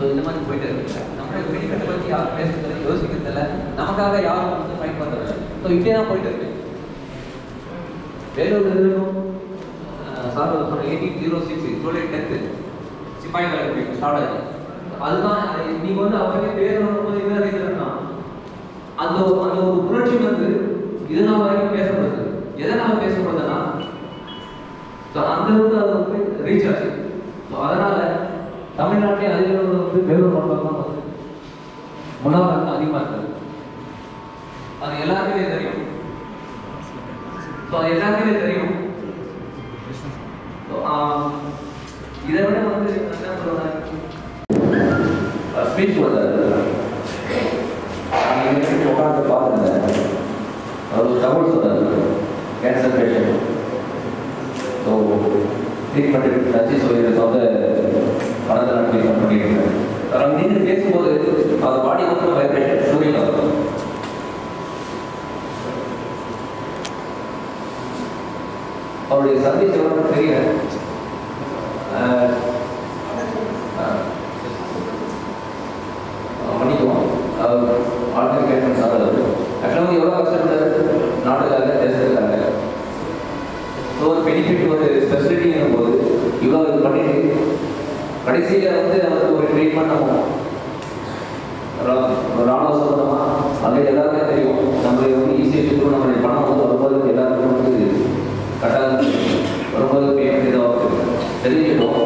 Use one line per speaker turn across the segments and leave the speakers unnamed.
So இந்த மாதிரி போயிட்டு இருக்கு. நம்ம வெடிக்கட்டை பற்றி யாரும் பேசுறதில்ல, யோசிக்கிறதில்ல, நமக்காக யாரும் வந்து ஃபைட் பண்ணுறது. ஸோ இப்படியே தான் போயிட்டு இருக்கு. வேலூர் இதுவும் சார் சொன்ன 1806 ஜூலை 10 சிப்பாய் கலெக்டர் ஸ்டார்ட் ஆச்சு. அதுதான் நீங்க வந்து அவரே பேர் வரும்போது என்ன ரீசன்னா அந்த ஒரு புரட்சி வந்து இதனால வரைக்கும் பேசப்படுது. எதனால பேசப்படுதுன்னா அந்த அளவுக்கு அது வந்து ரீச் ஆச்சு. ஸோ அதனால தமிழ்நாட்டிலே அதிக வந்து வேலூர் மண்டலம் தான் வந்து முன்னாள் அதிகமாக இருக்குது. அது எல்லாருக்குமே தெரியும். ஸோ அது எல்லாருக்குமே தெரியும். இதை விட வந்து என்ன சொல்றேன் ஸ்பீச் கொடுத்தாரு. உட்காந்து பார்த்துருந்தேன். அவர் தமிழ் சொன்னார் கேன்சர் பேஷண்ட். ஸோ ட்ரீட்மெண்ட் நச்சு சொல்லி வந்து பணத்தை நான் ட்ரீட்மெண்ட் பண்ணிட்டு இருக்கேன். அவர் நின்று பேசும்போது அவர் பாடி வந்து வைப்ரேஷன் சூரியன் வரும். அவருடைய சர்வீஸ் எவ்வளோ தெரியல. பண்ணிக்குவோம் ஆல்ரெடி கேட்கணும் சார். அது ஆக்சுவலாக வந்து எவ்வளோ கஷ்டப்பட்டாரு நாட்டுக்காக தேசத்துக்காக. ஸோ ஒரு பெனிஃபிட் ஒரு ஸ்பெசிலிட்டிங்கும் போது இவ்வளோ இது பண்ணிட்டு கடைசியில் வந்து அவருக்கு ஒரு ட்ரீட்மெண்ட் ஆகும். ராணுவ சம்பந்தமாக அது எல்லாருமே தெரியும். நம்மளுக்கு வந்து ஈஸியாக சுற்று நம்மளுடைய பணம் வந்து வரும்போது எல்லாருக்கும் வந்து கட்டாக வரும்போது பேமெண்ட் இதாக தெரிஞ்சிடும்.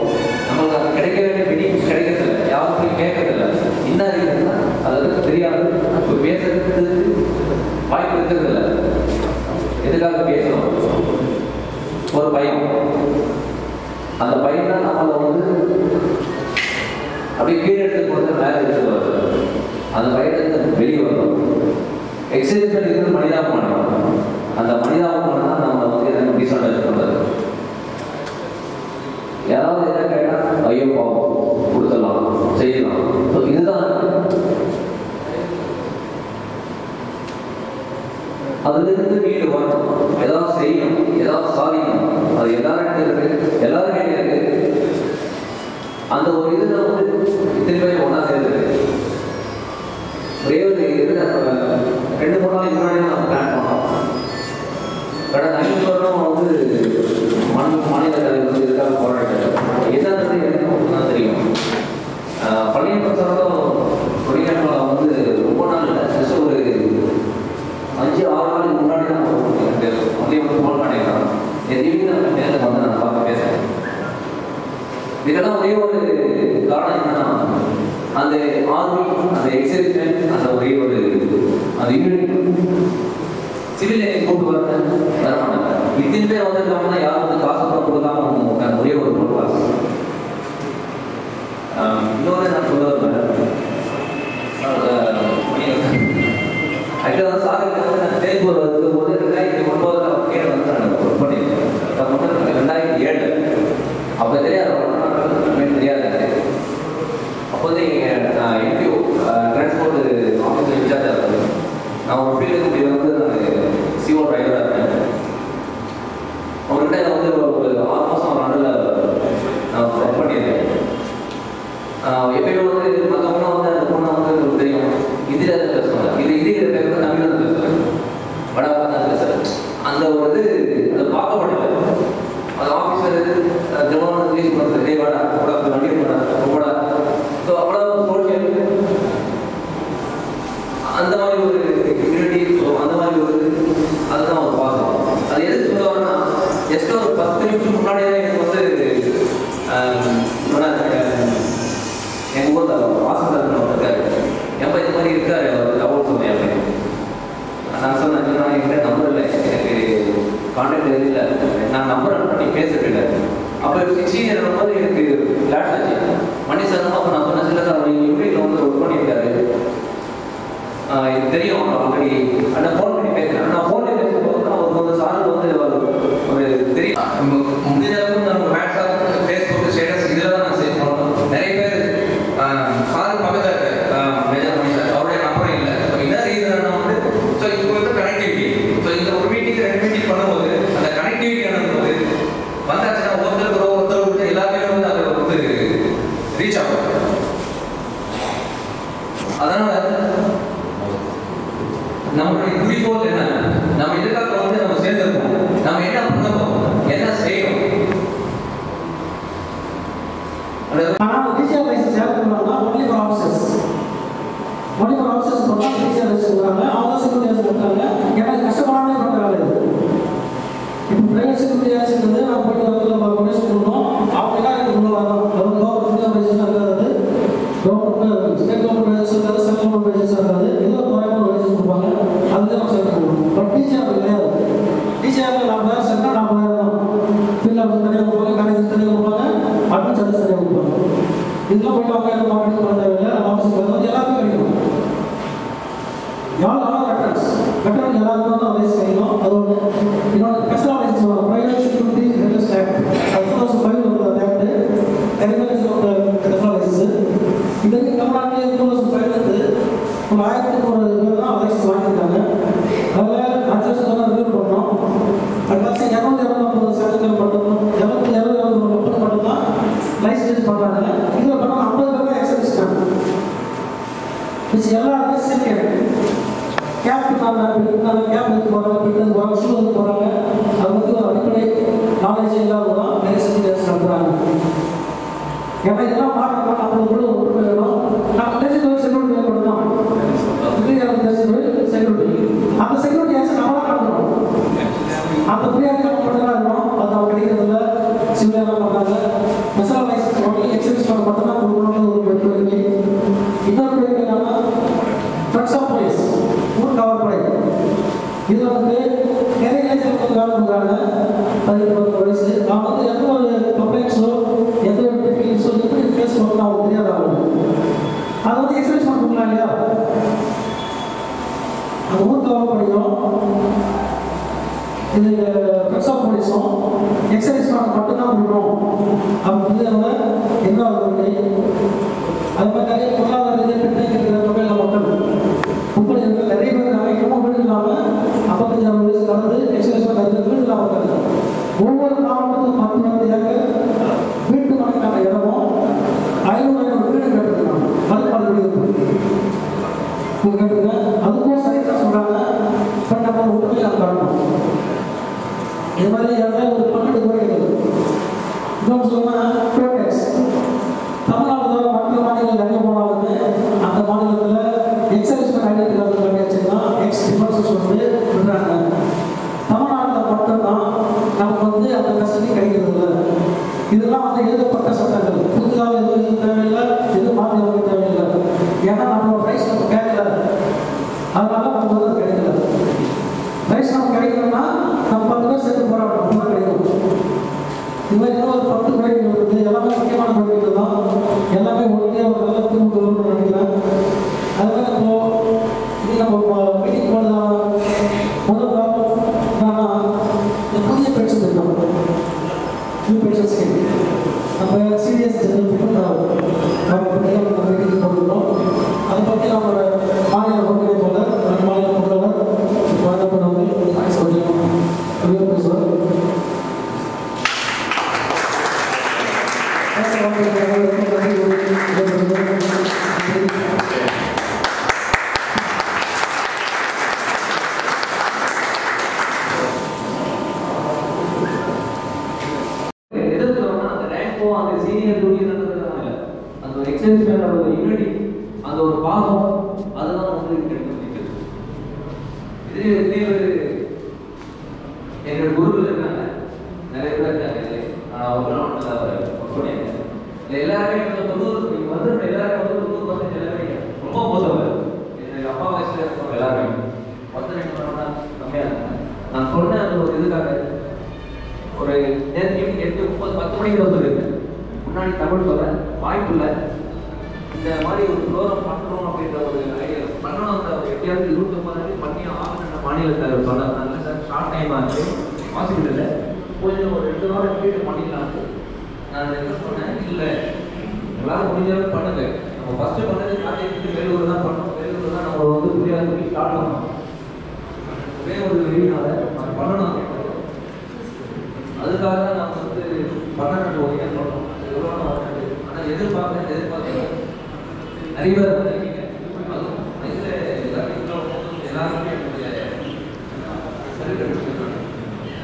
நம்மளுக்கு அது கிடைக்க வேண்டிய பெனிஃபிட்ஸ் கிடைக்கிறதில்ல, யாருக்கும் கேட்கறதில்ல. என்ன இருக்குதுன்னா அது தெரியாது. இப்போ பேசுறதுக்கு வாய்ப்பு இருக்கிறதில்ல. எதுக்காக பேசணும்? ஒரு பயம். அந்த பயம் தான் நம்மளை வந்து அப்படியே கீழே எடுத்துக்கு வந்து மேலே எடுத்துட்டு வருது. அந்த பயத்துக்கு வெளியே வரணும். எக்ஸைட்மெண்ட் இருக்கிறது மனிதாபமானம். அந்த மனிதாபமானம் தான் நம்ம வந்து எதாவது டிஸ்அண்டர்ஸ்டாண்ட் பண்ணுறது. யாராவது எதாவது கேட்டால் ஐயோ பாவம் கொடுத்துடலாம், செய்யலாம். ஸோ இதுதான் அதுலேருந்து வீடு வரணும். ஏதாவது செய்யணும், ஏதாவது சாதிக்கணும். அது எல்லாரும் இருக்கு, எல்லாரும் இருக்கு. அந்த ஒரு இதுல வந்து இத்தனை பேர் ஒன்றா சேர்ந்துருக்கு. ஒரே ஒரு இது 2-3 நாளைக்கு முன்னாடி நம்ம பிளான் பண்ணோம். கடந்த 5 வருடம் வந்து மாநில தலைவர் வந்து இதுக்காக போராட்டம் என்னது எனக்கு தான் தெரியும். பள்ளிய பிரச்சாரம் கொடிநாட்டில் வந்து ரொம்ப நாள் ஜஸ்ட் ஒரு 5-6 நாளுக்கு முன்னாடி தான் அதே வந்து போல் பண்ணிடுறாங்க. எதையுமே நம்ம நேரில் வந்து நான் பார்க்க பேசுகிறேன். இதெல்லாம் ஒரே ஒரு காரணம் என்னன்னா அந்த ஆர்மி, அந்த எக்ஸைட்மெண்ட், அந்த ஒரே ஒரு அந்த யூனிட் சிவில் கூப்பிட்டு வரமாட்டாங்க. இத்தனை பேர் வந்துருக்காங்கன்னா யாரும் வந்து காசு கொடுக்காம ஒரே ஒரு பொருள். இன்னொரு நான் சொல்ல ஆக்சுவலாக சாதனை வந்து நான் தேர்தல் வரும்போது 2009 கீழே வந்து நான் ஒர்க் பண்ணியிருக்கேன். 2007 அப்போ தெரியாது, தெரியாது. அப்போதே நான் என்டிஓ டிரான்ஸ்போர்ட் ஆஃபீஸில் இன்சார்ஜாக இருந்தேன். நான் ஒரு ஃபீல்டுக்கு வந்து நான் சிஓ டிரைவராக இருக்கேன். அவர்கிட்ட வந்து ஒரு 6 மாதம் ஒரு நாளில் நான் ஒர்க் பண்ணியிருக்கேன். எப்பயுமே வந்து மற்றவங்க வந்து அந்த பொண்ணை வந்து தெரியும் இதில் தான் பேசுவாங்க. இதில் பேசுகிறது தமிழில் தான் பேசுவேன், வடவா தான் பேசுகிறேன். அந்த ஒரு இது அதை பார்க்கப்படல. அது ஆஃபீஸர் ஜவான் ரிலீஸ் பண்ணுறது வாடா கூட வண்டி கூட. ஸோ அவ்வளோ சோஷியல் அந்த மாதிரி ஒரு யூனிட்டி. ஸோ அந்த மாதிரி ஒரு அதுதான் ஒரு பார்க்கலாம். அது எதுக்கு சொல்லுவாங்கன்னா ஜஸ்ட் ஒரு 10 நிமிஷம் முன்னாடியே எனக்கு வந்து எங்கள் ஊரில் வாசகர் இருக்காரு. எப்போ இது மாதிரி இருக்காரு அவர் தகவல் சொன்னேன் அப்படின்னு நான் சொன்னேன். நான் என்கிட்ட நம்பர் இல்லை, எனக்கு கான்டாக்ட் எதுவும் இல்லை, நான் நம்பர் பண்ணி பேசுறதில்லை. அப்போ சீனியர் வரும்போது எனக்கு லேட் ஆச்சு. மணி சார் அப்போ நான் சொன்னேன், இல்லை சார் அவர் யூனிட்டில் வந்து ஒர்க் பண்ணியிருக்காரு, எனக்கு தெரியும் ஆல்ரெடி. ஆனால் ஃபோன் பண்ணி பேசுகிறேன். நான் ஃபோனில் பேசும்போது அவருக்கு வந்து சாருக்கு வந்து ஒரு தெரியும் முடிஞ்சளவுக்கு நம்ம வாட்ஸ்அப், ஃபேஸ்புக் ஸ்டேட்டஸ் இதில் தான் நான் சேவ் பண்ணணும். நிறைய பேர் சார் பக்கத்தில் இருக்க மேஜர் மணி சார் அவருடைய நம்பரும் இல்லை. ஸோ என்ன ரீசன் வந்து ஸோ இப்போ வந்து கனெக்டிவிட்டி. ஸோ இந்த ஒரு மீட்டிங் 2 மீட்டிங் பண்ணும்போது அந்த கனெக்டிவிட்டி ஆனது வந்தாச்சுன்னா ஒருத்தர் விட்டு எல்லாத்தையும் வந்து அதை வந்து ரீச் ஆகும்.
ஆனால் டிசிஆர் லைசன்ஸ் யார் கொடுக்குறாங்கன்னா ஒன்லி ஃபார் ஆஃபீஸர்ஸ் பண்ணால் டிசிஆர் லைசன்ஸ் கொடுக்குறாங்க. அவங்க தான் செக்யூரிட்டி ஏஜென்ட் கொடுக்குறாங்க. ஏன்னா கஷ்டப்படாமே பண்ணுறாங்க. இப்போ பிரைவேட் செக்யூரிட்டி ஏஜென்ட் நான் போயிட்டு வரதுல கொண்டேஷன் கொடுக்கணும். அவங்க என்ன கொடுக்கணும் கவர்மெண்ட் இருக்காது, கவர்மெண்ட் ஸ்டேட் கவர்மெண்ட் இருக்காது, சென்ட்ரல் கவர்மெண்ட் இருக்காது. ஏதோ குறைவான லைசன்ஸ் கொடுப்பாங்க. அதுதான் நம்ம சேர்த்து கொடுக்கணும். பட் டிசிஆர் கிடையாது. டிசிஆரில் 40,000 சேர்த்தா 40,000 தான். ஃபீல்ட் ஆஃபீஸ் தனியாக கொடுப்பாங்க, காலேஜ் தனியாக கொடுப்பாங்க, அட்மின் சார்ஜஸ் தனியாக கொடுப்பாங்க. இதெல்லாம் போய்ட்டு அவங்க மார்க்கெட்டிங் பண்ண தேவையில்லை. ஆஃபீஸுக்கு வந்து எல்லாருமே கிடைக்கும். யாரும் ரெஃபரன்ஸ் எல்லாருக்கும் தான் லைசன்ஸ் கிடைக்கும். அது ஒன்று. இன்னொன்று கஸ்டமர் லைசன்ஸ் வரும். பிரைவேட் செக்யூரிட்டி ரெஜிஸ்ட் ஆக்ட் 2005 வந்து ஆக்ட் கஸ்டமர் லைசன்ஸ். இதுக்கு தமிழ்நாட்டில் 2005 வந்து ஒரு 1100 பேர் தான் லைசன்ஸ் வாங்கியிருக்காங்க. அதில் 5 வருஷம் தான் ரிவ்யூ பண்ணோம். அடுத்த 250 சதவீதம் மட்டும் 250 மட்டும்தான் லைசன்ஸ் பண்ணுறாங்க. இதில் பண்ண 50 பேர் தான் எக்ஸர்விஸ்டாங்க. எல்லாருமே சேர்க்க கேப் கேப் எடுத்து போகிறாங்க, பிடிக்கிறது போகிறாங்க, ஷூ வந்து போகிறாங்க. அது வந்து ஒரு அடிப்படை நாலேஜ் இல்லாததான் நிறைய செக்யூரிட்டி நடத்துகிறாங்க. ஏன்னா இதெல்லாம் மாறணும். நம்மளுக்கு கூட ஒன்று வேணும். நம்ம தெரிஞ்ச செக்யூரிட்டி வேணும். தெரிஞ்ச செக்யூரிட்டி அந்த செக்யூரிட்டி ஆக்ஷன் நம்ம தான் நடத்தணும். அந்த புரியாத மட்டும் தான் இருக்கணும். அது நம்ம கிடைக்கிறதுல சிவிலியெல்லாம் பண்ணுறாங்க. மசாலா லைசன்ஸ் வாங்கி எக்ஸர்விஸ் பண்ண மட்டும்தான் கொடுக்கணும்னு ஒரு பெற்று இன்னொரு பேர் என்னன்னா ட்ரக்ஸ் ஆஃப் போலீஸ் ஊர் காவல்படை. இதில் வந்து நிறைய ஏஜென்ட் வந்து வேலை கொடுக்குறாங்க. 18 வயசு. அவங்க வந்து எந்த ஒரு கம்ப்ளைண்ட்ஸோ எந்த ஒரு டெக்னிக்ஸோ எப்படி ஃபேஸ் பண்ணணும் அவங்களுக்கு தெரியாது. அவங்களுக்கு அதை வந்து எக்ஸர்சைஸ் பண்ண கொடுக்கலாம் இல்லையா? அந்த ஊர் காவல்படையும் இது ட்ரக்ஸ் ஆஃப் போலீஸும் எக்ஸர்சைஸ் பண்ண மட்டும்தான் கொடுக்கணும் அப்படின்னு அவங்க என்ன ஆகுது. அது மாதிரி நிறைய பொருளாதார ரீதியாக இருக்கிற தொகையில் மக்கள் முப்பது நிறைய பேர் அமைக்கணும். வீடு இல்லாமல் 55 வயசு கடந்து எக்ஸர்சைஸ் பண்ணுறது வீடு இல்லாமல் இருக்காங்க. ஒவ்வொரு மாவட்டத்துக்கும் 10 ஏக்கர் வீட்டு மனைக்கான இடமும் 500 வீடு கேட்டுருக்காங்க. மறுபாடு வீடு கேட்டுருங்க. அதுக்கும் சரியாக சொல்கிறாங்க. இப்போ நம்ம உடனே அதை காட்டணும். இது மாதிரி யாராவது ஒரு 12 கோடி இருக்குது. இன்னொன்று சொன்னால் ப்ரோடெக்ஸ் தமிழ்நாடு மற்ற மாநிலங்கள் எங்கே போனாலுமே அந்த மாநிலத்தில் எக்ஸர்விஸ்மெண்ட் ஐடென்டி கார்டு பண்ணியாச்சுன்னா எக்ஸ் டிஃபென்சஸ் வந்து விடுறாங்க. தமிழ்நாட்டில் மட்டும்தான் நமக்கு வந்து அந்த கஸ்டடி கிடைக்கிறது இல்லை. இதெல்லாம் வந்து எழுதப்பட்ட சட்டங்கள். புதுதாக எதுவும் இது தேவையில்லை, எதுவும் மாற்றி வைக்க தேவையில்லை. ஏன்னா நம்மளோட ரைஸ் நம்ம கேட்கல, அதனால நமக்கு வந்து கிடைக்கல. ரைஸ் நமக்கு கிடைக்கணும்னா நம்ம 10 பேர் சேர்த்து போராட்டம் தான் கிடைக்கும். இது மாதிரி இன்னும் ஒரு 10 கோரிக்கைகள் இருக்குது. எல்லாமே முக்கியமான கோரிக்கைகள் தான். எல்லாமே ஒன்றே ஒரு நல்ல திரும்ப வரும்னு நினைக்கிறேன். அதுமாதிரி இது நம்ம மீட்டிங் போனதான முதல் காரணம் என்னன்னா இந்த புதிய பென்ஷன் திட்டம், நியூ பென்ஷன் ஸ்கீம். நம்ம சீரியஸ் ஜெனரல் மீட்டிங் போட்டுருக்கோம். அதை பற்றி நம்மளோட மாநில ஒருங்கிணைப்பாளர் மாநில முதல்வர் வழங்கப்படுவது கொஞ்சம் பேசுவார்.
அந்த சீனியர் ஜூனியர் அந்த ஒரு எக்ஸசைஸ் மேல ஒரு யூனிட்டி, அந்த ஒரு பாசம், அதுதான் வந்து கிடைக்கும். இதே என்னோட குருவில் இருக்காங்க, நிறைய பேர் இருக்காங்க. அவங்களாம் எல்லாருமே 90 வந்து எல்லாரும் வந்து 90% எல்லாருமே ரொம்ப போதவர். என்னுடைய அப்பா வயசுல இருக்கவங்க எல்லாருமே 10-2 கம்மியாக இருக்காங்க. நான் சொன்ன அந்த ஒரு இதுக்காக ஒரு நேற்று 8:30 10 மணிக்கு தான் சொல்லியிருக்கேன். முன்னாடி தமிழ் சொல்ல வாய்ப்பு இல்லை. இந்த மாதிரி ஒரு ப்ரோக்ராம் பண்ணுறோம் அப்படின்ற ஒரு ஐடியா பண்ணணும். அந்த ஒரு எப்படியாவது 29 பண்ணி ஆகணுன்ற மாநிலத்தை சொன்னாங்க. நல்ல சார் ஷார்ட் டைமாக இருக்குது, பாசிபிள் இல்லை, கொஞ்சம் ஒரு 2 வாரம் வீட்டு பண்ணிக்கலாம்னு நான் என்ன சொன்னேன். இல்லை, எல்லாரும் முடிஞ்சாலும் பண்ணுங்க. நம்ம ஃபஸ்ட்டு பண்ணது காலேஜ் வேலூர் தான் பண்ணோம். வேலூர் தான் நம்ம வந்து புரியாது ஸ்டார்ட் பண்ணோம். ஒரே ஒரு வீடினால நான் பண்ணணும். அதுக்காக தான் நம்ம வந்து 12 ஒரு ஏன் பண்ணோம். எவ்வளோ ஆனால் எதிர்பார்க்க நிறைய பேர் வந்துருக்கீங்க. அதுவும் வயசில் எல்லாருமே என்னுடைய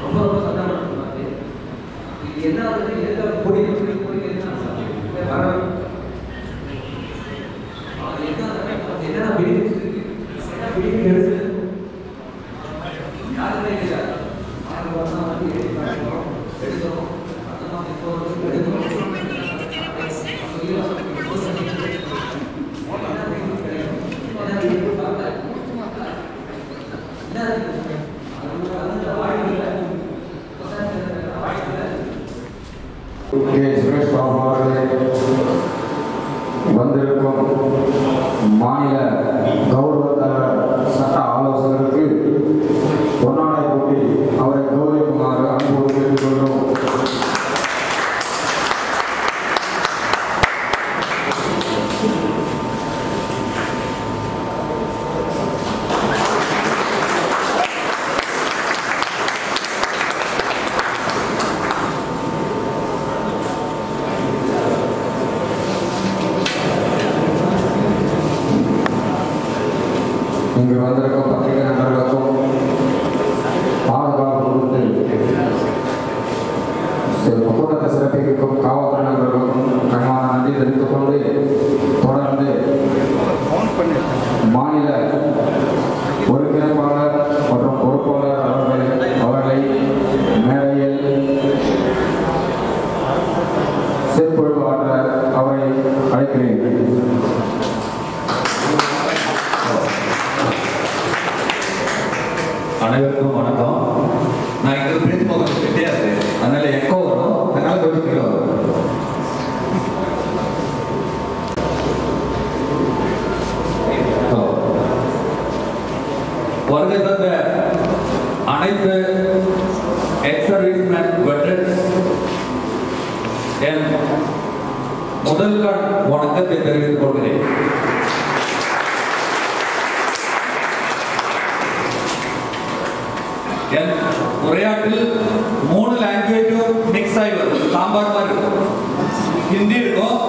ரொம்ப ரொம்ப சந்தோஷம். இது என்ன ஆகுது, எதுக்காக கூடிய என்ன வர
வந்திருக்கும் மாநில கௌரவ சட்ட ஆலோசகருக்கு பொன்னாடை போட்டி அவரை கௌரவிக்குமாறு அன்போடு கேட்டுக்கொள்கிறோம். இங்கு வந்திருக்கும் பத்திரிகை நண்பர்களுக்கும் பாதுகாப்பு கொடுத்து கூட்டத்தை சிறப்பிக்கும் காவல்துறை நண்பர்களுக்கும் கனமான நன்றி தெரிவித்துக் கொண்டு தொடர்ந்து மாநில ஒருங்கிணைப்பாளர் மற்றும் பொறுப்பாளர் அவர்களை மேடையில் சிறப்புழு ஆற்ற அவரை அழைக்கிறேன்.
அனைவருக்கும் வணக்கம். நான் இங்கே பேசி போக கிடையாது, அதனால எக்கோ வரும், அதனால கொஞ்சம் கீழே வரும். வருகை தந்த அனைத்து எக்ஸ்-சர்வீஸ்மேன் வெட்டரன்ஸ் என் முதல் கண் வணக்கத்தை தெரிவித்துக் கொள்கிறேன். என் உரையாட்டில் 3 லாங்குவேஜும் மிக்ஸ் ஆகி வரும். சாம்பார் மாதிரி இருக்கும். ஹிந்தி இருக்கும்,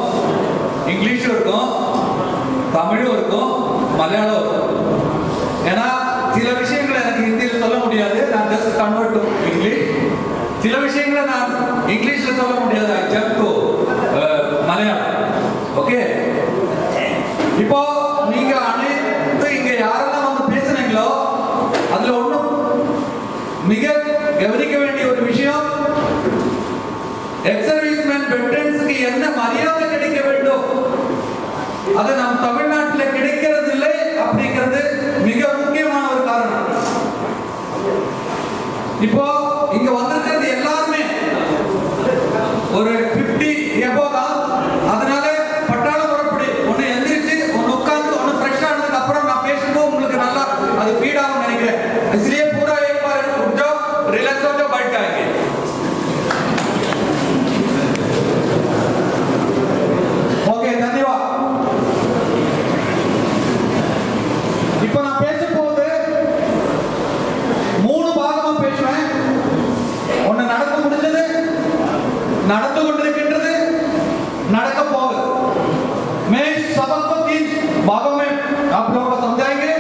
இங்கிலீஷும் இருக்கும், தமிழும் இருக்கும், மலையாளம் இருக்கும். ஏன்னா சில விஷயங்களை எனக்கு ஹிந்தியில் சொல்ல முடியாது, நான் ஜஸ்ட் கன்வெர்ட் டு இங்கிலீஷ். சில விஷயங்களை நான் இங்கிலீஷில் சொல்ல முடியாது, ஐ ஜம்ப் டு மலையாளம். ஓகே, இப்போ நீங்க அனைத்து இங்க யாரெல்லாம் வந்து பேசுனீங்களோ அதுல ஒண்ணு மிக கவனிக்க வேண்டிய ஒரு விஷயம், எக்ஸ்-சர்வீஸ்மேன் வெட்டரன்ஸ்க்கு என்ன மரியாதை கிடைக்க வேண்டும் அது நம் தமிழ்நாட்டில் கிடைக்கிறது இல்லை அப்படிங்கிறது மிக முக்கியமான ஒரு காரணம். இப்போ இங்க வந்திருக்கிறது எல்லாருமே ஒரு 50 எபோ தான். அதனால பட்டாள முறைப்படி ஒன்னு எந்திரிச்சு ஒன்னு உட்கார்ந்து ஒன்னு ஃப்ரெஷ் ஆனதுக்கு அப்புறம் நான் பேசும்போது உங்களுக்கு நல்லா அது ஃபீட் ஆகும் நினைக்கிறேன். इसलिए पूरा एक बार उठ जाओ, रिलैक्स हो जाओ, बैठ जाएंगे. ओके, धन्यवाद. இப்போ நான் பேசும்போது 3 பாகமா பேசுவேன். ஒன்னு நடந்து முடிஞ்சது, நடந்து கொண்டிருக்கின்றது, நடக்க போகுது. मैं सबक को 3 भागों में आप लोगों को समझाएंगे.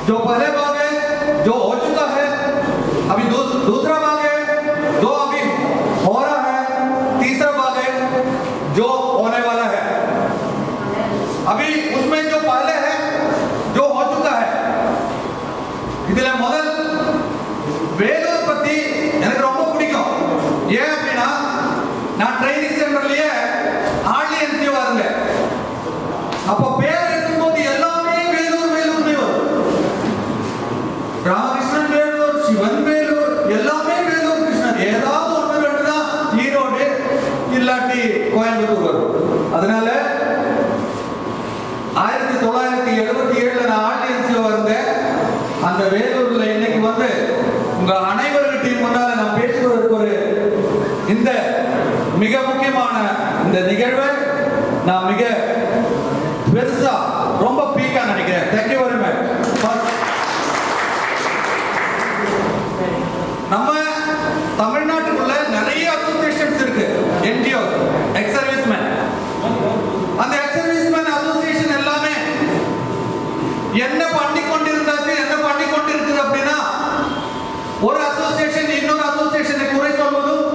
जो पहले भाग है जो हो चुका है, अभी दूसरा भाग है जो अभी हो रहा है, तीसरा भाग है जो होने वाला है. अभी उसमें जो पहले है जो हो चुका है, इधर முதல் வேலூர் பத்தி எனக்கு ரொம்ப பிடிக்கும். ஏன் அப்படின்னா நான் ட்ரைனிங் சென்டர்லயே ஆர்டிஎன்சிவா இருந்தேன். அப்போ பேர் இருக்கும்போது எல்லாமே வேலூர் வேலூர்னே வரும். ராமகிருஷ்ணன் வேலூர், சிவன் வேலூர், எல்லாமே வேலூர் கிருஷ்ணன். ஏதாவது ஒன்று ரெண்டு தான் ஈரோடு இல்லாட்டி கோயம்புத்தூர் வரும். அதனால 1977 நான் ஆர்டிஎன்சிவா இருந்தேன். அந்த வேலூர்ல இன்னைக்கு வந்து உங்க அனைவருக்கிட்டையும் முன்னால நான் பேசுவதற்கு ஒரு இந்த மிக முக்கியமான இந்த நிகழ்வை நான் மிக பெருசா ரொம்ப பீக்கா நினைக்கிறேன். Thank you very much. நம்ம தமிழ்நாட்டுக்குள்ள நிறைய அசோசியேஷன்ஸ் இருக்கு, என்ஜிஓ, எக்ஸ்-சர்வீஸ்மேன். அந்த எக்ஸ்-சர்வீஸ்மேன் அசோசியேஷன் எல்லாமே என்ன பண்ணி கொண்டிருந்தாச்சு, என்ன பண்ணி கொண்டிருக்குது அப்படின்னா, ஒரு அசோசியேஷன் இன்னொரு அசோசியேஷனை குறை சொல்வதும்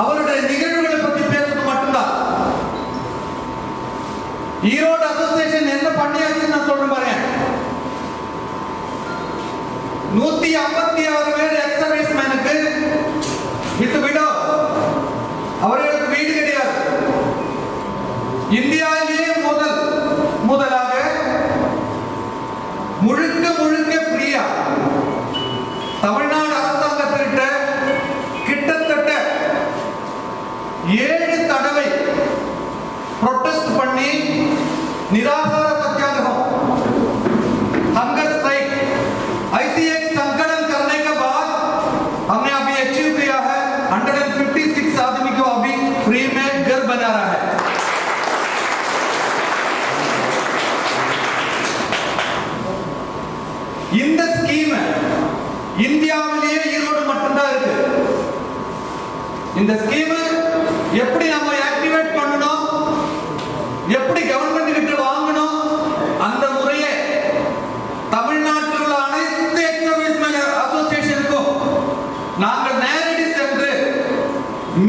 அவருடைய நிகழ்வுகளை பற்றி பேசுவது மட்டும்தான். ஈரோடு அசோசியேஷன் என்ன பண்ணியாச்சுன்னு நான் சொல்றேன் பாருங்க. 156 பேர் எக்ஸ்-சர்வீஸ்மேனுக்கு வித் விடோ, அவர்களுக்கு வீடு கிடையாது. இந்தியாவிலேயே முதலாக முழுக்க முழுக்க ஃப்ரீயா தமிழ்நாடு அரசாங்கத்திட்ட கிட்டத்தட்ட 7 தடவை ப்ரொட்டஸ்ட் பண்ணி निराहार सत्याग्रह हंगर स्ट्राइक ऐसी एक संकलन करने के बाद हमने अभी अचीव किया है 156 आदमी को अभी फ्री में घर बना रहा है। இந்த ஸ்கீம் இந்தியாவிலேயே ஈரோடு மட்டும்தான் இருக்கு। இந்த ஸ்கீம் எப்படி நம்ம ஆக்டிவேட் பண்ணணும், எப்படி கவர்மெண்ட் கிட்ட வாங்கணும், அந்த முறையை தமிழ்நாட்டில் உள்ள அனைத்து எக்ஸ் சர்வீஸ்மேன் அசோசியேஷனுக்கும் நாங்கள் நேரடி சென்று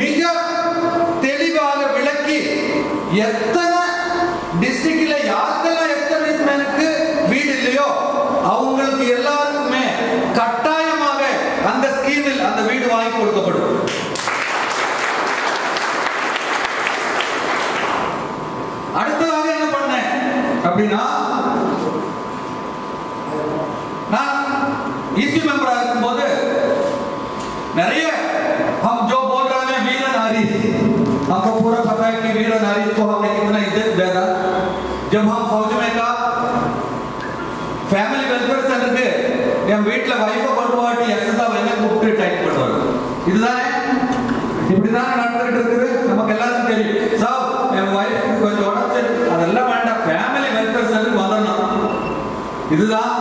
மிக தெளிவாக விளக்கி எத்தனை டிஸ்ட்ரிக்ட்ல யாருக்கெல்லாம் எக்ஸ் சர்வீஸ்மேனுக்கு வீடு இல்லையோ அவங்களுக்கு எல்லாருக்குமே கட்டாயமாக அந்த ஸ்கீமில் அந்த வீடு வாங்கி கொடுக்கப்படும்। அடுத்ததாக என்ன பண்ணேன் அப்படின்னா, நான் ईसी मेंबरा இருக்கும்போது நிறைய हम जो बोल रहे हैं वीर नारी, हमको पूरा पता है कि वीर नारी को हमने कितना इज्जत दिया। जब हम फौज में था फैमिली वेलफेयर सेंटर के என் வீட்ல வைஃபை கொண்டு வாட்டி எக்ஸஸா வேணா கூப்பிட்டு டைப் பண்ணுவாங்க। இதுதானே இப்படிதான் நடந்துட்டு இருக்குது, நமக்கு எல்லாருக்கும் தெரியும்। சார் என் வைஃப் கொஞ்சம் உடச்சு அதெல்லாம் வேண்டாம், ஃபேமிலி வெல்ஃபேர் சென்டருக்கு வந்துடணும், இதுதான்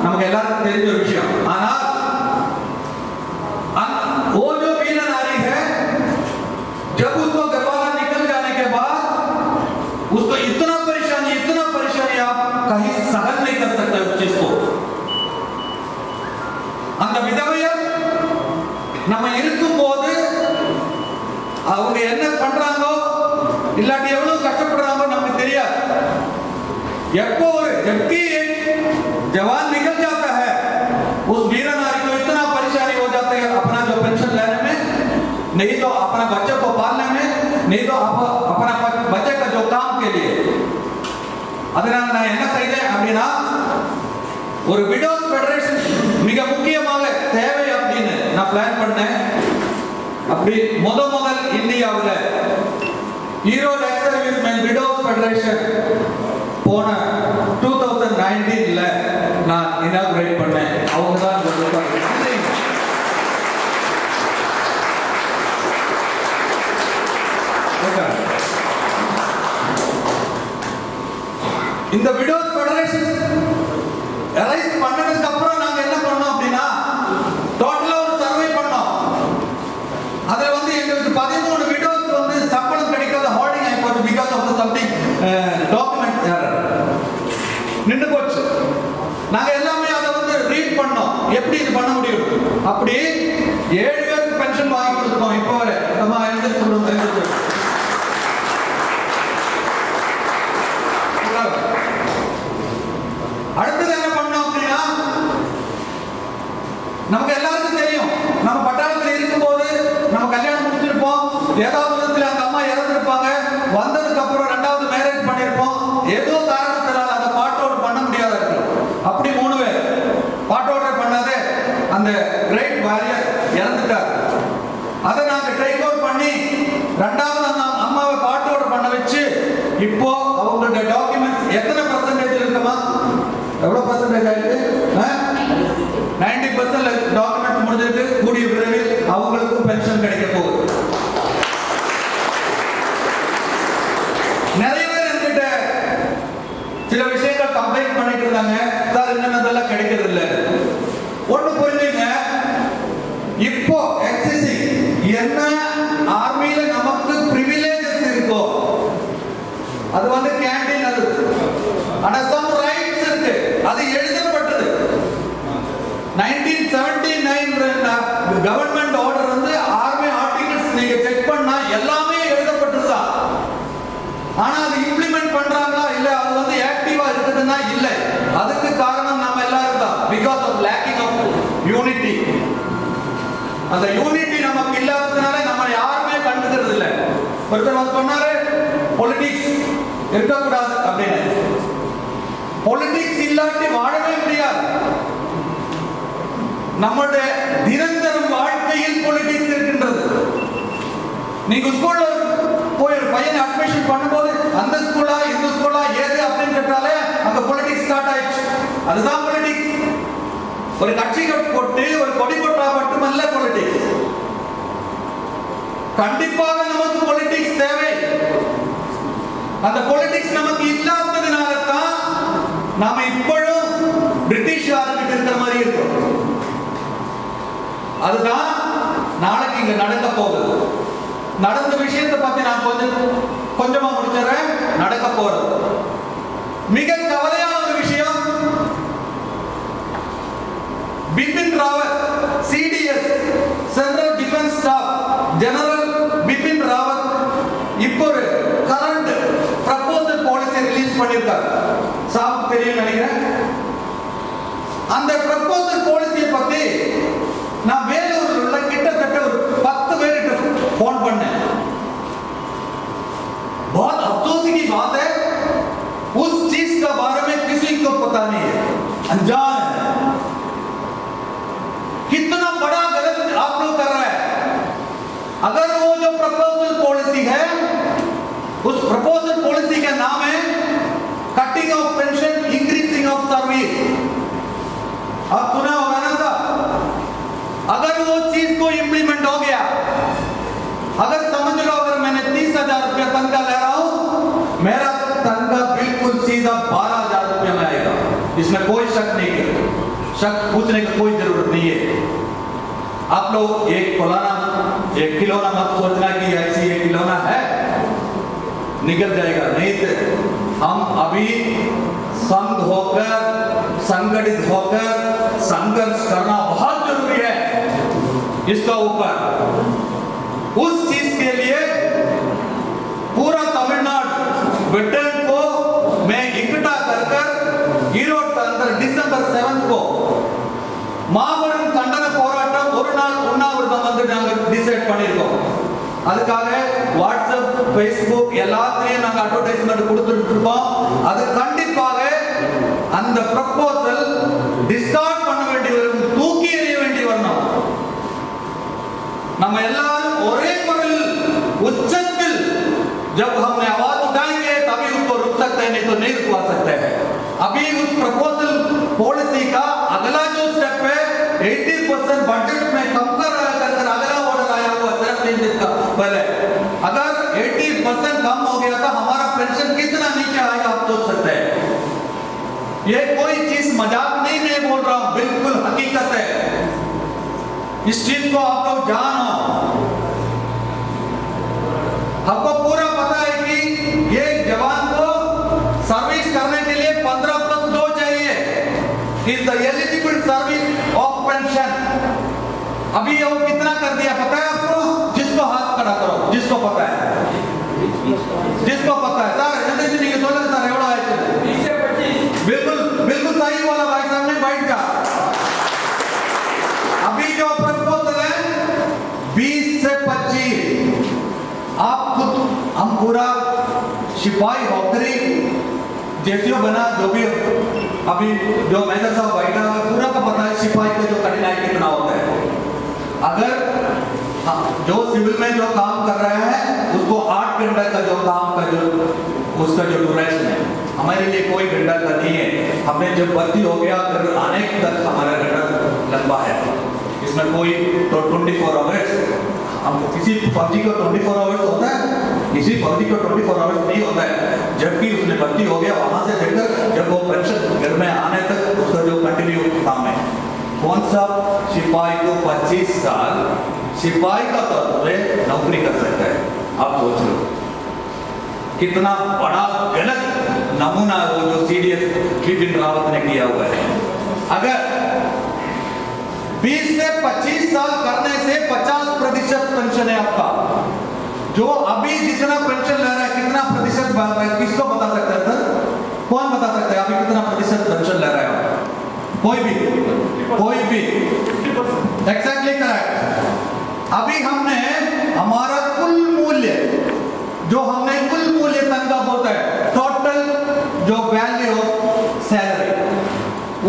நமக்கு எல்லாருக்கும் தெரிஞ்ச ஒரு விஷயம்। ஆனால் वो जो वीर नारी है जब उसको घरवाला निकल जाने के बाद उसको इतना परेशानी आप कहीं सहन नहीं कर सकते उस चीज को। அந்த விதவையர் நம்ம இருக்கும்போது அவங்க என்ன பண்றாங்களோ இல்லாட்டி எவ்வளவு கஷ்டப்படுறாங்களோ நமக்கு தெரியாது। எப்போ जबकि जवान निकल जाता है उस वीर नारी को इतना परेशानी हो जाती है अपना जो पेंशन लेने में, नहीं तो अपना बच्चे को पालने में, नहीं तो अपना बच्चे का जो काम के लिए। அதனால நான் என்ன செய்தேன் அப்படின்னா, ஒரு விடோஸ் ஃபெடரேஷன் மிக முக்கியமாக தேவை அப்படின்னு நான் பிளான் பண்ணேன்। அப்படி முதல் இந்தியாவில் Erode X serviceman widows federation போன 2019ல நான் இனாகுரேட் பண்ணேன்। அவங்க தான் இந்த விடோஸ் ஃபெடரேஷன் ரைஸ் பண்ணதுக்கு அப்புறம் நாங்க என்ன பண்ணோம் அப்படின்னா, டோட்டலா ஒரு சர்வே பண்ணோம்। அதுல வந்து எங்களுக்கு 13 விடோஸ் வந்து சம்பளம் கிடைக்காத ஹோல்டிங் ஆகி போச்சு because of something document error நின்று போச்சு। நாங்க எல்லாமே அதை வந்து ரீட் பண்ணோம், எப்படி இது பண்ண முடியும்। அப்படி 7 பேருக்கு பென்ஷன் வாங்கி கொடுத்துருக்கோம் இப்போ வரை। நம்ம அடுத்தது என்ன பண்ணோம் அப்படின்னா, நமக்கு எல்லாருக்கும் தெரியும் நம்ம பட்டாளத்தில் இருக்கும்போது நம்ம கல்யாணம் முடிச்சிருப்போம், ஏதாவது விதத்தில் அந்த அம்மா இறந்துருப்பாங்க, வந்ததுக்கு அப்புறம் 2வது மேரேஜ் பண்ணிருப்போம், ஏதோ காரணத்தினால அதை பாட் அவுட் பண்ண முடியாத இருக்கு। அப்படி 3 பேர் பாட் அவுட் பண்ணாதே அந்த கிரேட் வாரியர் இறந்துட்டார்। அதை நாங்க ட்ரைக் அவுட் பண்ணி 2வது அந்த அம்மாவை பாட் அவுட் பண்ண வச்சு இப்போ அவங்களுடைய டாக்குமெண்ட்ஸ் எத்தனை % இருக்குமா, எவ்வளவு % ஆயிருக்கு, 90% டாக்குமெண்ட் முடிஞ்சிருக்கு। கூடிய விரைவில் அவங்களுக்கு பென்ஷன் கிடைக்க போகுது। நிறைய பேர் என்கிட்ட சில விஷயங்கள் கம்ப்ளைண்ட் பண்ணிட்டு இருந்தாங்க, சார் என்னென்னதெல்லாம் கிடைக்கிறது இல்ல। ஒண்ணு புரிஞ்சுங்க, இப்போ எக்ஸிசி என்ன ஆர்மியில நமக்கு பிரிவிலேஜஸ் இருக்கோ அது வந்து கேண்டீன், அது ஆனா சம் ரைட்ஸ் இருக்கு, அது எழுதப்பட்டது 1979 கவர்மெண்ட் ஆர்டர் வந்து ஆர்மி ஆர்டிகல்ஸ் நீங்க செக் பண்ணா எல்லாமே எழுதப்பட்டதுதான்। ஆனா அது இம்ப்ளிமெண்ட் பண்றாங்களா இல்ல, அது வந்து ஆக்டிவா இருக்குதுன்னா இல்ல। அதுக்கு காரணம் நம்ம எல்லாரும் தான், because of lacking of unity. அந்த யூனிட்டி நமக்கு இல்லாததுனால நம்ம யாருமே கண்டுக்கிறது இல்ல। ஒருத்தர் வந்து சொன்னாரு பொலிட்டிக்ஸ் இருக்கக்கூடாது அப்படின்னு. பொலிட்டிக்ஸ் இல்லாட்டி வாழவே முடியாது. நம்முடைய நிரந்தரம் வாழ்க்கையில் பொலிட்டிக்ஸ் இருக்கின்றது. நீங்க ஸ்கூல்ல போய் ஒரு பையனை அட்மிஷன் பண்ணும்போது அந்த ஸ்கூலா இந்த ஸ்கூலா ஏது அப்படின்னு கேட்டாலே அங்க பொலிட்டிக்ஸ் ஸ்டார்ட் ஆயிடுச்சு. அதுதான் பொலிட்டிக்ஸ். ஒரு கட்சி போட்டு ஒரு கொடி போட்டா மட்டுமல்ல பொலிட்டிக்ஸ். கண்டிப்பாக நமக்கு பொலிட்டிக்ஸ் தேவை. அந்த பொலிட்டிக்ஸ் நமக்கு இல்லாததுனால தான் நாம இப்பொழுதும் பிரிட்டிஷ்காரர்கிட்ட இருக்கிற மாதிரி இருக்கோம். அதுதான் நாளைக்கு இங்க நடக்க போகுது. நடந்த விஷயத்தை பத்தி நான் கொஞ்சமா முடிச்சிடறேன். நடக்க போறது மிக கவலையான ஒரு விஷயம். Bipin Rawat, CTS central defence staff general Bipin Rawat இப்போ ஒரு கரண்ட் ப்ரப்போசல் பாலிசி ரிலீஸ் பண்ணிருக்காரு. சாப் தெரியும் நினைக்கிறேன். அந்த ப்ரப்போசல் பாலிசியை பத்தி நான் வேலூர்ல உள்ள கிட்டத்தட்ட ஒரு 10 பேருக்கு फोन பண்ணேன். बहुत अफसोस की बात है, उस चीज का बारे में किसी को पता नहीं है, अनजान है. कितना बड़ा गलत आप लोग कर रहे हैं. अगर वो जो प्रपोजल पॉलिसी है, उस प्रपोजल पॉलिसी का नाम है cutting of pension, increasing of service. आप सुना होगा ना साहब. अगर वो चीज को इंप्लीमेंट हो गया, अगर समझ लो अगर मैंने 30,000 रुपया तनख्वाह ले रहा हूं, मेरा तनख्वाह बिल्कुल सीधा 12,000 रुपया में आएगा. इसमें कोई शक नहीं है. शक पूछने की कोई जरूरत नहीं है. आप लोग एक खिलौना मत सोचना कि ऐसी एक खिलौना है निकल जाएगा. नहीं तो हम अभी संघ होकर, संगठित होकर संघर्ष करना बहुत जरूरी है. इसका ऊपर उस चीज के लिए पूरा तमिलनाडु वेटरन को मैं इकट्ठा कर ஈரோடு अंदर डिसेंबर 7 को மாபெரும் கண்டன போராட்டம் ஒரு நாள் உண்ணாவிரதம் வந்து நாங்க டிசைட் பண்ணிருக்கோம். அதுக்காக வாட்ஸ்அப், ஃபேஸ்புக் எல்லாத்தையும் நாங்க அட்வர்டைஸ்மென்ட் கொடுத்துட்டு இருக்கோம். அது கண்டிப்பாக அந்த ப்ரப்போசல் டிஸ்கார்ட் பண்ண வேண்டி வரும், தூக்கி எறிய வேண்டி வரணும். நம்ம எல்லாரும் ஒரே குரல் उच्चത്തിൽ जब हमने आवाज उठाएंगे तभी उसको रुक सकते हैं, नहीं तो नहीं रुकवा सकते हैं. अभी उस प्रपोजल पॉलिसी का अगला जो स्टेप है 80% बजट में कम कर अगला ऑर्डर आया हुआ सिर्फ 3 दिन का पहले. अगर 80% कम हो गया तो हमारा पेंशन कितना नीचे आएगा आप सोच सकते हैं. ये कोई चीज मजाक नहीं बोल रहा हूं, बिल्कुल हकीकत है. इस चीज को आप लोग जानो. आपको पूरा पता है कि ये जवान को सर्विस करने के लिए 15+2 चाहिए. Is the eligible service of pension. अभी वो कितना कर दिया पता है आपको? जिसको हाथ खड़ा करो, जिसको पता है, जिसको पता है. सर जल्दी नहीं सोलह सर एवढा है. बिल्कुल बिल्कुल सही बोला भाई साहब ने. बैठ जा. अभी जो प्रपोजल है 20 से 25 आप खुद हम पूरा सिपाही नौकरी जैसे बना जो भी अभी जो मैनेजर साहब बैठा है पूरा का पता है सिपाही का जो कठिनाई कितना होता है. अगर जो सिविल में जो काम कर रहे हैं उसको 8 घंटे का जो काम का जो उसका जो ड्यूरेशन है, हमारे लिए कोई घंटा का नहीं है. हमने जब भर्ती हो गया फिर आने तक हमारा घंटा लंबा है. इसमें कोई तो 24 आवर्स हम किसी फौजी को 24 आवर्स होता है, किसी फौजी को 24 आवर्स नहीं होता है. जबकि उसने भर्ती हो गया वहां से लेकर जब वो पेंशन घर में आने तक उसका जो कंटिन्यू काम है. कौन सा सिपाही को 25 साल सिपाही का तौर पे नौकरी कर सकता है? आप सोच लो कितना बड़ा गलत नमूना वो जो सीडीएस बिपिन रावत ने किया हुआ है. अगर 20 से 25 साल करने से 50% पेंशन है आपका. जो अभी जितना पेंशन ले रहा है कितना प्रतिशत किसको बता सकता है सर? कौन बता सकता है अभी कितना प्रतिशत पेंशन ले रहा है? कोई भी एक्जैक्टली करेक्ट. अभी हमने हमारा कुल मूल्य जो हमने कुल मूल्य तनख्वाह होता है जो वैल्यू ऑफ सैलरी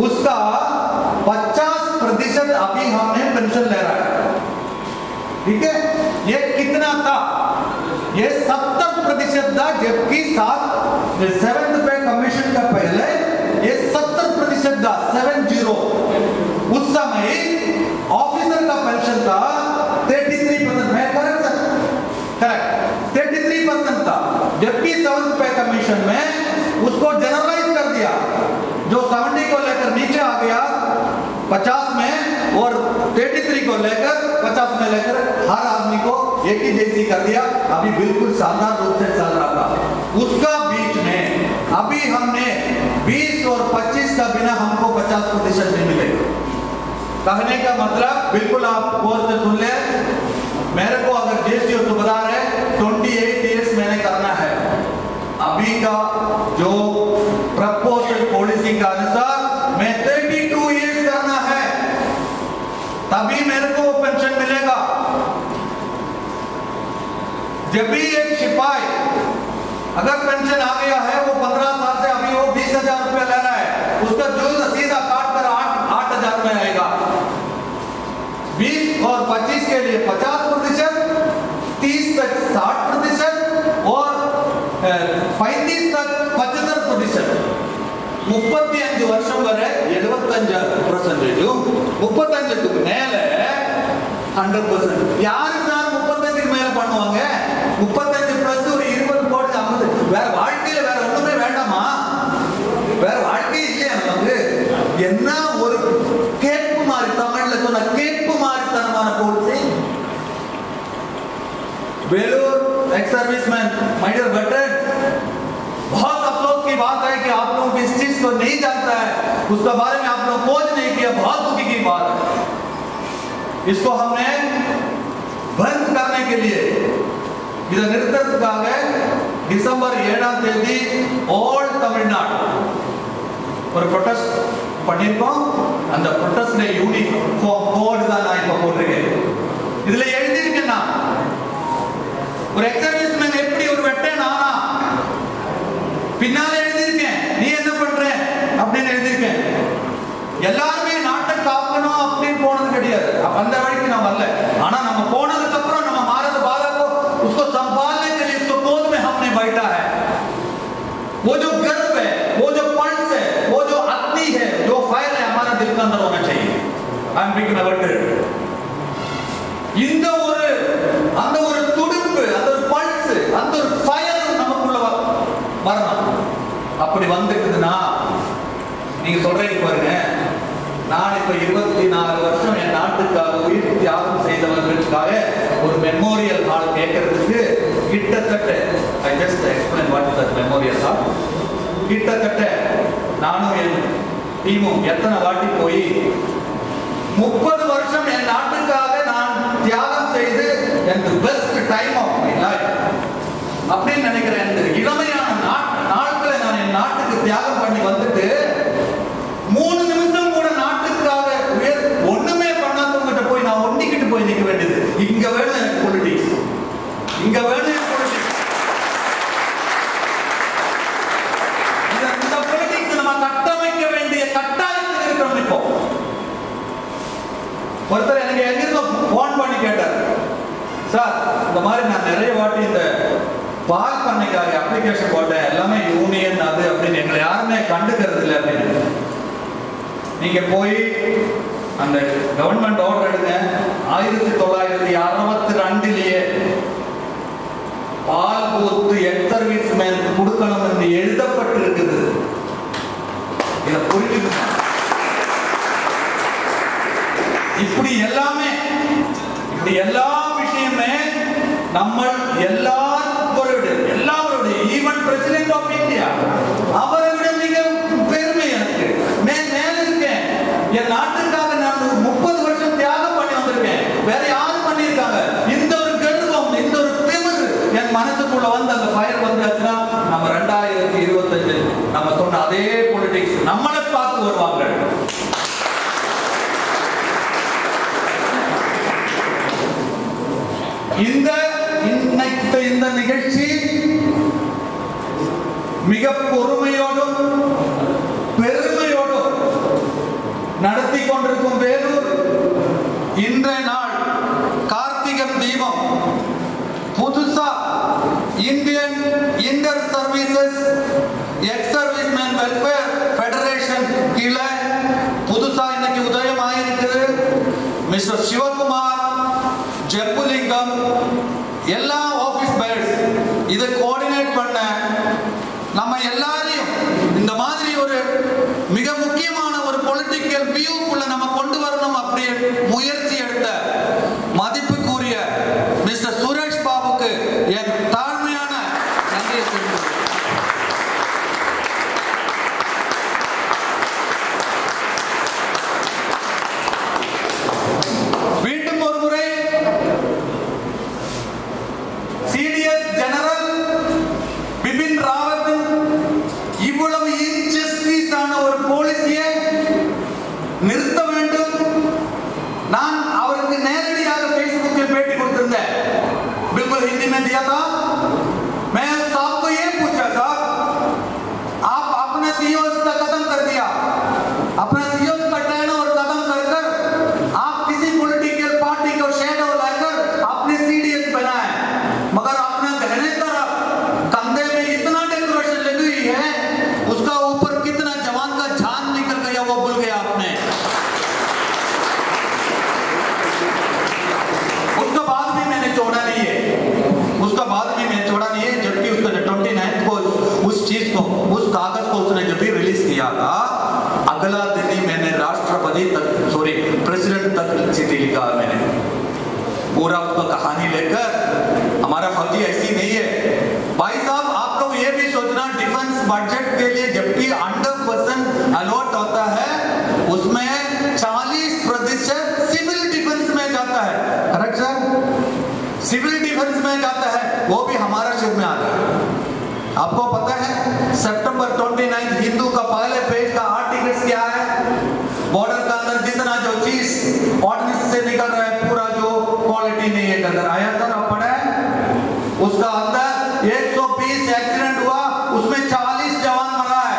उसका 50% अभी हमने पेंशन ले रहा है, ठीक है। ये कितना था? ये 70% था, जबकि 7th पे कमीशन का पहले ये 70% था, 70। उस समय ऑफिसर का पेंशन था 33%, मैं करेक्ट 33% था, जबकि 7th पे कमीशन में उसको जनरलाइज कर दिया, जो 70 को लेकर नीचे आ गया 50 में और 33 को लेकर 50 में लेकर हर आदमी को एक ही जैसी कर दिया। अभी बिल्कुल शानदार रूप से चल रहा था। उसका बीच में अभी हमने 20 और 25 का बिना हमको 50% नहीं मिलेगा। कहने का मतलब बिल्कुल आप गौर से सुन ले, मेरे को अगर जीएसटी सुधार है 28 इयर्स मैंने करना है, अभी का जो प्रपोजल पॉलिसी का अनुसार मैं 32 इयर्स करना है, तभी मेरे को पेंशन मिलेगा। जब भी एक सिपाही अगर पेंशन आ गया है, वो 15 साल से अभी वो 20,000 रुपया ले रहा है, उसका जो सीधा काट कर 8,000 में आएगा। 20 और 25 के लिए 50%, 30 तक 60% और 35 तक 75%, 35 வருஷம் வரை 75%, 35க்கு மேல 100%. யாரு சார் 35க்கு மேல பண்ணுவாங்க? 35 பிளஸ் ஒரு 20 போட்டு 50. வேற வாழ்க்கையில வேற ஒண்ணுமே வேண்டாமா? வேற வாழ்க்கை இல்லையா நமக்கு? என்ன ஒரு கேட்பு மாதிரி, தமிழ்ல சொன்ன கேட்பு மாதிரி தரமான policy. Belur ex serviceman, my dear veteran, बहुत अफसोस की बात है कि आप लोग इस चीज को नहीं जानता है, उसके बारे में आप लोग खोज नहीं किया, बहुत दुखी की बात है। इसको हमने बंद करने के लिए इधर निर्धारित डिसेंबर 7ஆம் தேதி ऑल तमिलनाडु ஒரு protest பண்ணிருக்கோம்। அந்த protest டே யூனிஃபார்ம் கோட் தான் நான் இப்ப போட்டுருக்கேன்। இதுல எழுதிருக்கேன்னா ஒரு எக்ஸர்விஸ்மேன் எப்படி ஒரு வெட்டரன் ஆனா, பின்னால எழுதிருக்கேன் நீ என்ன பண்ற அப்படின்னு எழுதிருக்கேன்। எல்லாருமே நாட்டை காக்கணும் அப்படின்னு போனது கிடையாது, அந்த வழிக்கு நான் வரல। ஆனா நம்ம போனதுக்கு அப்புறம் நம்ம भारत बाला को उसको संभालने के लिए इसको गोद में हमने बैठा है। वो जो गर्व है, वो जो पल्स है, वो जो अग्नि है, जो फायर है, हमारा दिल के अंदर होना चाहिए। आई एम बिग नेवर இந்த ஒரு அந்த ஒரு துடிப்பு, அந்த ஒரு பல்ஸ், அந்த ஒரு ஃபயர் நமக்குள்ள வரணும்। அப்படி வந்துக்குதுன்னா நீங்க சொல்றீங்க பாருங்க, நான் இப்ப 24 வருஷம் என் நாட்டுக்காக உயிர் தியாகம் செய்தவர்களுக்காக ஒரு மெமோரியல் ஹால் கேட்கறதுக்கு கிட்டத்தட்ட I just explain what is that memorial hall, கிட்டத்தட்ட நானும் என் டீமும் எத்தனை வாட்டி போய் 30 வருஷம் என் நாட்டுக்காக நான் தியாகம் செய்து எனக்கு best time of my life அப்படின்னு நினைக்கிறேன்। இந்த இளமையான நாட்களை நான் என் நாட்டுக்கு தியாகம் பண்ணி வந்துட்டு 3 நிமிஷம் கூட நாட்டுக்காக ஒண்ணுமே பண்ணாதவங்கிட்ட போய் நான் ஒண்டிக்கிட்டு போய் நிற்க வேண்டியது, இங்க வேணும் எனக்கு பொலிட்டிக்ஸ், இங்க வேணும் எனக்கு பொலிட்டிக்ஸ்। இந்த பொலிட்டிக்ஸ் நம்ம கட்டமைக்க வேண்டிய கட்டாயத்தில் இருக்கிறோம்। இப்போ ஒருத்தர் எனக்கு எங்கிருந்தோ போன் பண்ணி கேட்டார், சார் இந்த மாதிரி நான் நிறைய வாட்டி இந்த பால் பண்ணைக்காக அப்ளிகேஷன் போட்டேன், எல்லாமே யூனியன் அது அப்படின்னு எங்களை யாருமே கண்டுக்கிறது இல்லை அப்படின்னு। நீங்க போய் அந்த கவர்மெண்ட் ஆர்டர் எடுங்க, 1962 பால் பூத்து எக்ஸ் சர்வீஸ்மேன் கொடுக்கணும் என்று எழுதப்பட்டு இருக்குது। இதை புரிஞ்சுக்கணும்। இப்படி எல்லா விஷயமே நம்ம எல்லாருடைய ஈவன் பிரசிடென்ட் ஆஃப் இந்தியா அவரை விட மிக பெருமை எனக்கு। மேல இருக்கேன், என் நாட்டுக்காக நான் 30 வருஷம் தியாகம் பண்ணி வந்திருக்கேன், வேற யாரும் பண்ணியிருக்காங்க? இந்த ஒரு கர்வம், இந்த ஒரு திமிரு என் மனசுக்குள்ள வந்து அந்த ஃபயர் வந்தாச்சுன்னா நம்ம 2025 நம்ம சொன்ன அதே பொலிட்டிக்ஸ் நம்மளை பார்த்து வருவாங்க। இந்த நிகழ்ச்சி மிக பொறுமையோடும் பெருமையோடும் நடத்தி கொண்டிருக்கும் வேலூர் இன்றைய நாள் கார்த்திகை தீபம் புதுசா Indian inter services X serviceman welfare federation கீழே புதுசா இன்னைக்கு உதயம் ஆயிருக்குது. மிஸ்டர் சிவகுமார், ஜெப்புலிங்கம், எல்லா ஆபீஸ் பேர்ஸ் இதை கோஆர்டினேட் பண்ண நம்ம எல்லாரையும் இந்த மாதிரி ஒரு மிக முக்கியமான ஒரு பொலிட்டிக்கல் வியூக்குள்ள நம்ம கொண்டு வரணும் அப்படி முயற்சி எடுத்த மதிப்புக்குரிய மிஸ்டர் சுரேஷ் பாபுக்கு என் தாழ்மையான நன்றியை தெரிவிக்கிறேன். மீண்டும் ஒரு முறை சிடிஎஸ் ஜெனரல் பிபின் ராவத் இவ்வளவு இன்ஜஸ்டிஸ் ஆன ஒரு போலீஸை நிறுத்த வேண்டும். நான் அவருக்கு நேரடியாக फेसबुक பேட்டி கொடுத்திருந்தேன். बिल्कुल हिंदी में दिया था. मैं साहब को ये पूछा, साहब आप अपना सीईओ का खत्म कर दिया, अपना सीईओ का टर्न और खत्म कर कर आप किसी पॉलिटिकल पार्टी को शेडो लाकर अपने सीडीएस बनाए, मगर अपना गहने तरफ कंधे में इतना डेकोरेशन लगी हुई है, उसका ऊपर कितना जवान का जान निकल गया वो भूल गया आपने. उसका बाद भी मैंने छोड़ा नहीं है, उसका बाद भी मैंने छोड़ा नहीं है. जबकि उसका 29 को उस चीज को, उस कागज को उसने जब भी रिलीज किया था, अगला दिन ही मैंने राष्ट्रपति तक, सॉरी प्रेसिडेंट तक चिट्ठी लिखा. मैंने पूरा उसका कहानी लेकर, हमारा फौजी ऐसी नहीं है भाई साहब. आप लोग ये भी सोचना, डिफेंस बजट के लिए जबकि 100% अलॉट होता है, उसमें 40% सिविल डिफेंस में जाता है. Correct sir? सिविल डिफेंस में जाता है, वो भी हमारा शेर में आता है. आपको पता है सितंबर 29 हिंदू का पहले पेज का आर्टिकल्स क्या है? बॉर्डर का अंदर जितना जो चीज ऑर्डिनेंस से निकल रहा है, पूरा जो क्वालिटी नहीं है अंदर आया सर, आप पढ़ा है? उसका अंदर 120 एक्सीडेंट हुआ, उसमें 40 जवान मरा है.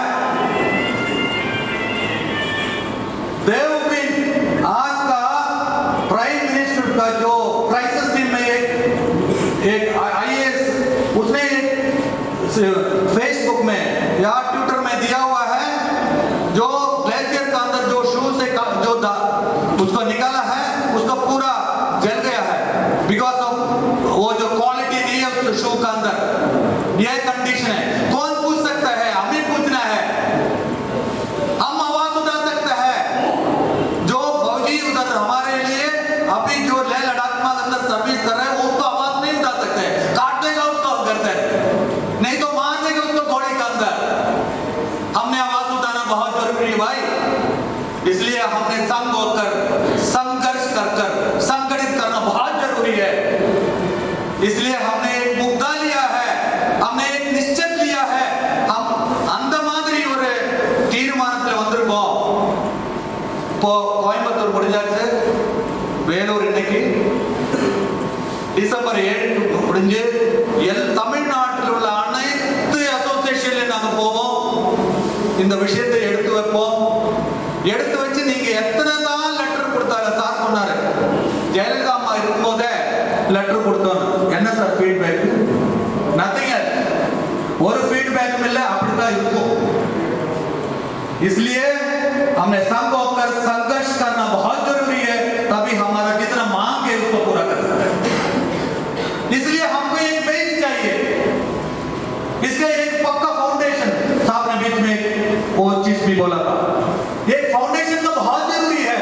देवबिन आज का प्राइम मिनिस्टर का जो क्राइसिस टीम में एक आईएएस उसने फेसबुक में या ट्विटर में दिया हुआ है, जो ग्लेशियर का अंदर जो शू से जो उसको निकाला है, उसका पूरा जल गया है बिकॉज ऑफ वो जो क्वालिटी नहीं है उस शू का अंदर. ये कंडीशन है. कौन पूछ सकता है? हमें पूछना है. हम आवाज उठा सकते हैं. जो फौजी उधर हमारे लिए अभी जो लेह लद्दाख में अंदर सर्विस कर रहे हैं, उसको आवाज नहीं उठा सकते. काट देगा उसको हम करते हैं, नहीं तो मार देगा उसको घोड़े के अंदर. हमने आवाज उठाना बहुत जरूरी है भाई. इसलिए हमने संग होकर संघर्ष कर संगठित करना बहुत जरूरी है. इसलिए हमने एक मुद्दा लिया है, हमने एक निश्चय लिया है. हम அந்த மாதிரி ஒரு தீர்மானத்தில் வந்திருக்கோம். இப்போ கோயம்புத்தூர் முடிஞ்சாச்சு, வேலூர் இன்னைக்கு டிசம்பர் 7 முடிஞ்சு தமிழ்நாட்டில் உள்ள அனைத்து அசோசியேஷன்ல நாங்க போவோம், இந்த விஷயத்தை எடுத்து வைப்போம். எடுத்து வச்சு நீங்க எத்தனை தான் லெட்டர் கொடுத்தாலும், சார் சொன்னாரு ஜெயலலிதா அம்மா இருக்கும்போதே லெட்டர் கொடுத்தோம், என்ன சார் ஃபீட்பேக்? Nothing else. ஒரு फीडबैक मिले अपना इनको। इसलिए हमने संघ होकर संघर्ष करना बहुत जरूरी है, तभी हमारा जितना मांग है उसको पूरा कर सकते हैं। इसलिए हमको एक बेस चाहिए, इसका एक पक्का फाउंडेशन। साहब ने बीच में वो चीज भी बोला था, एक फाउंडेशन तो बहुत जरूरी है।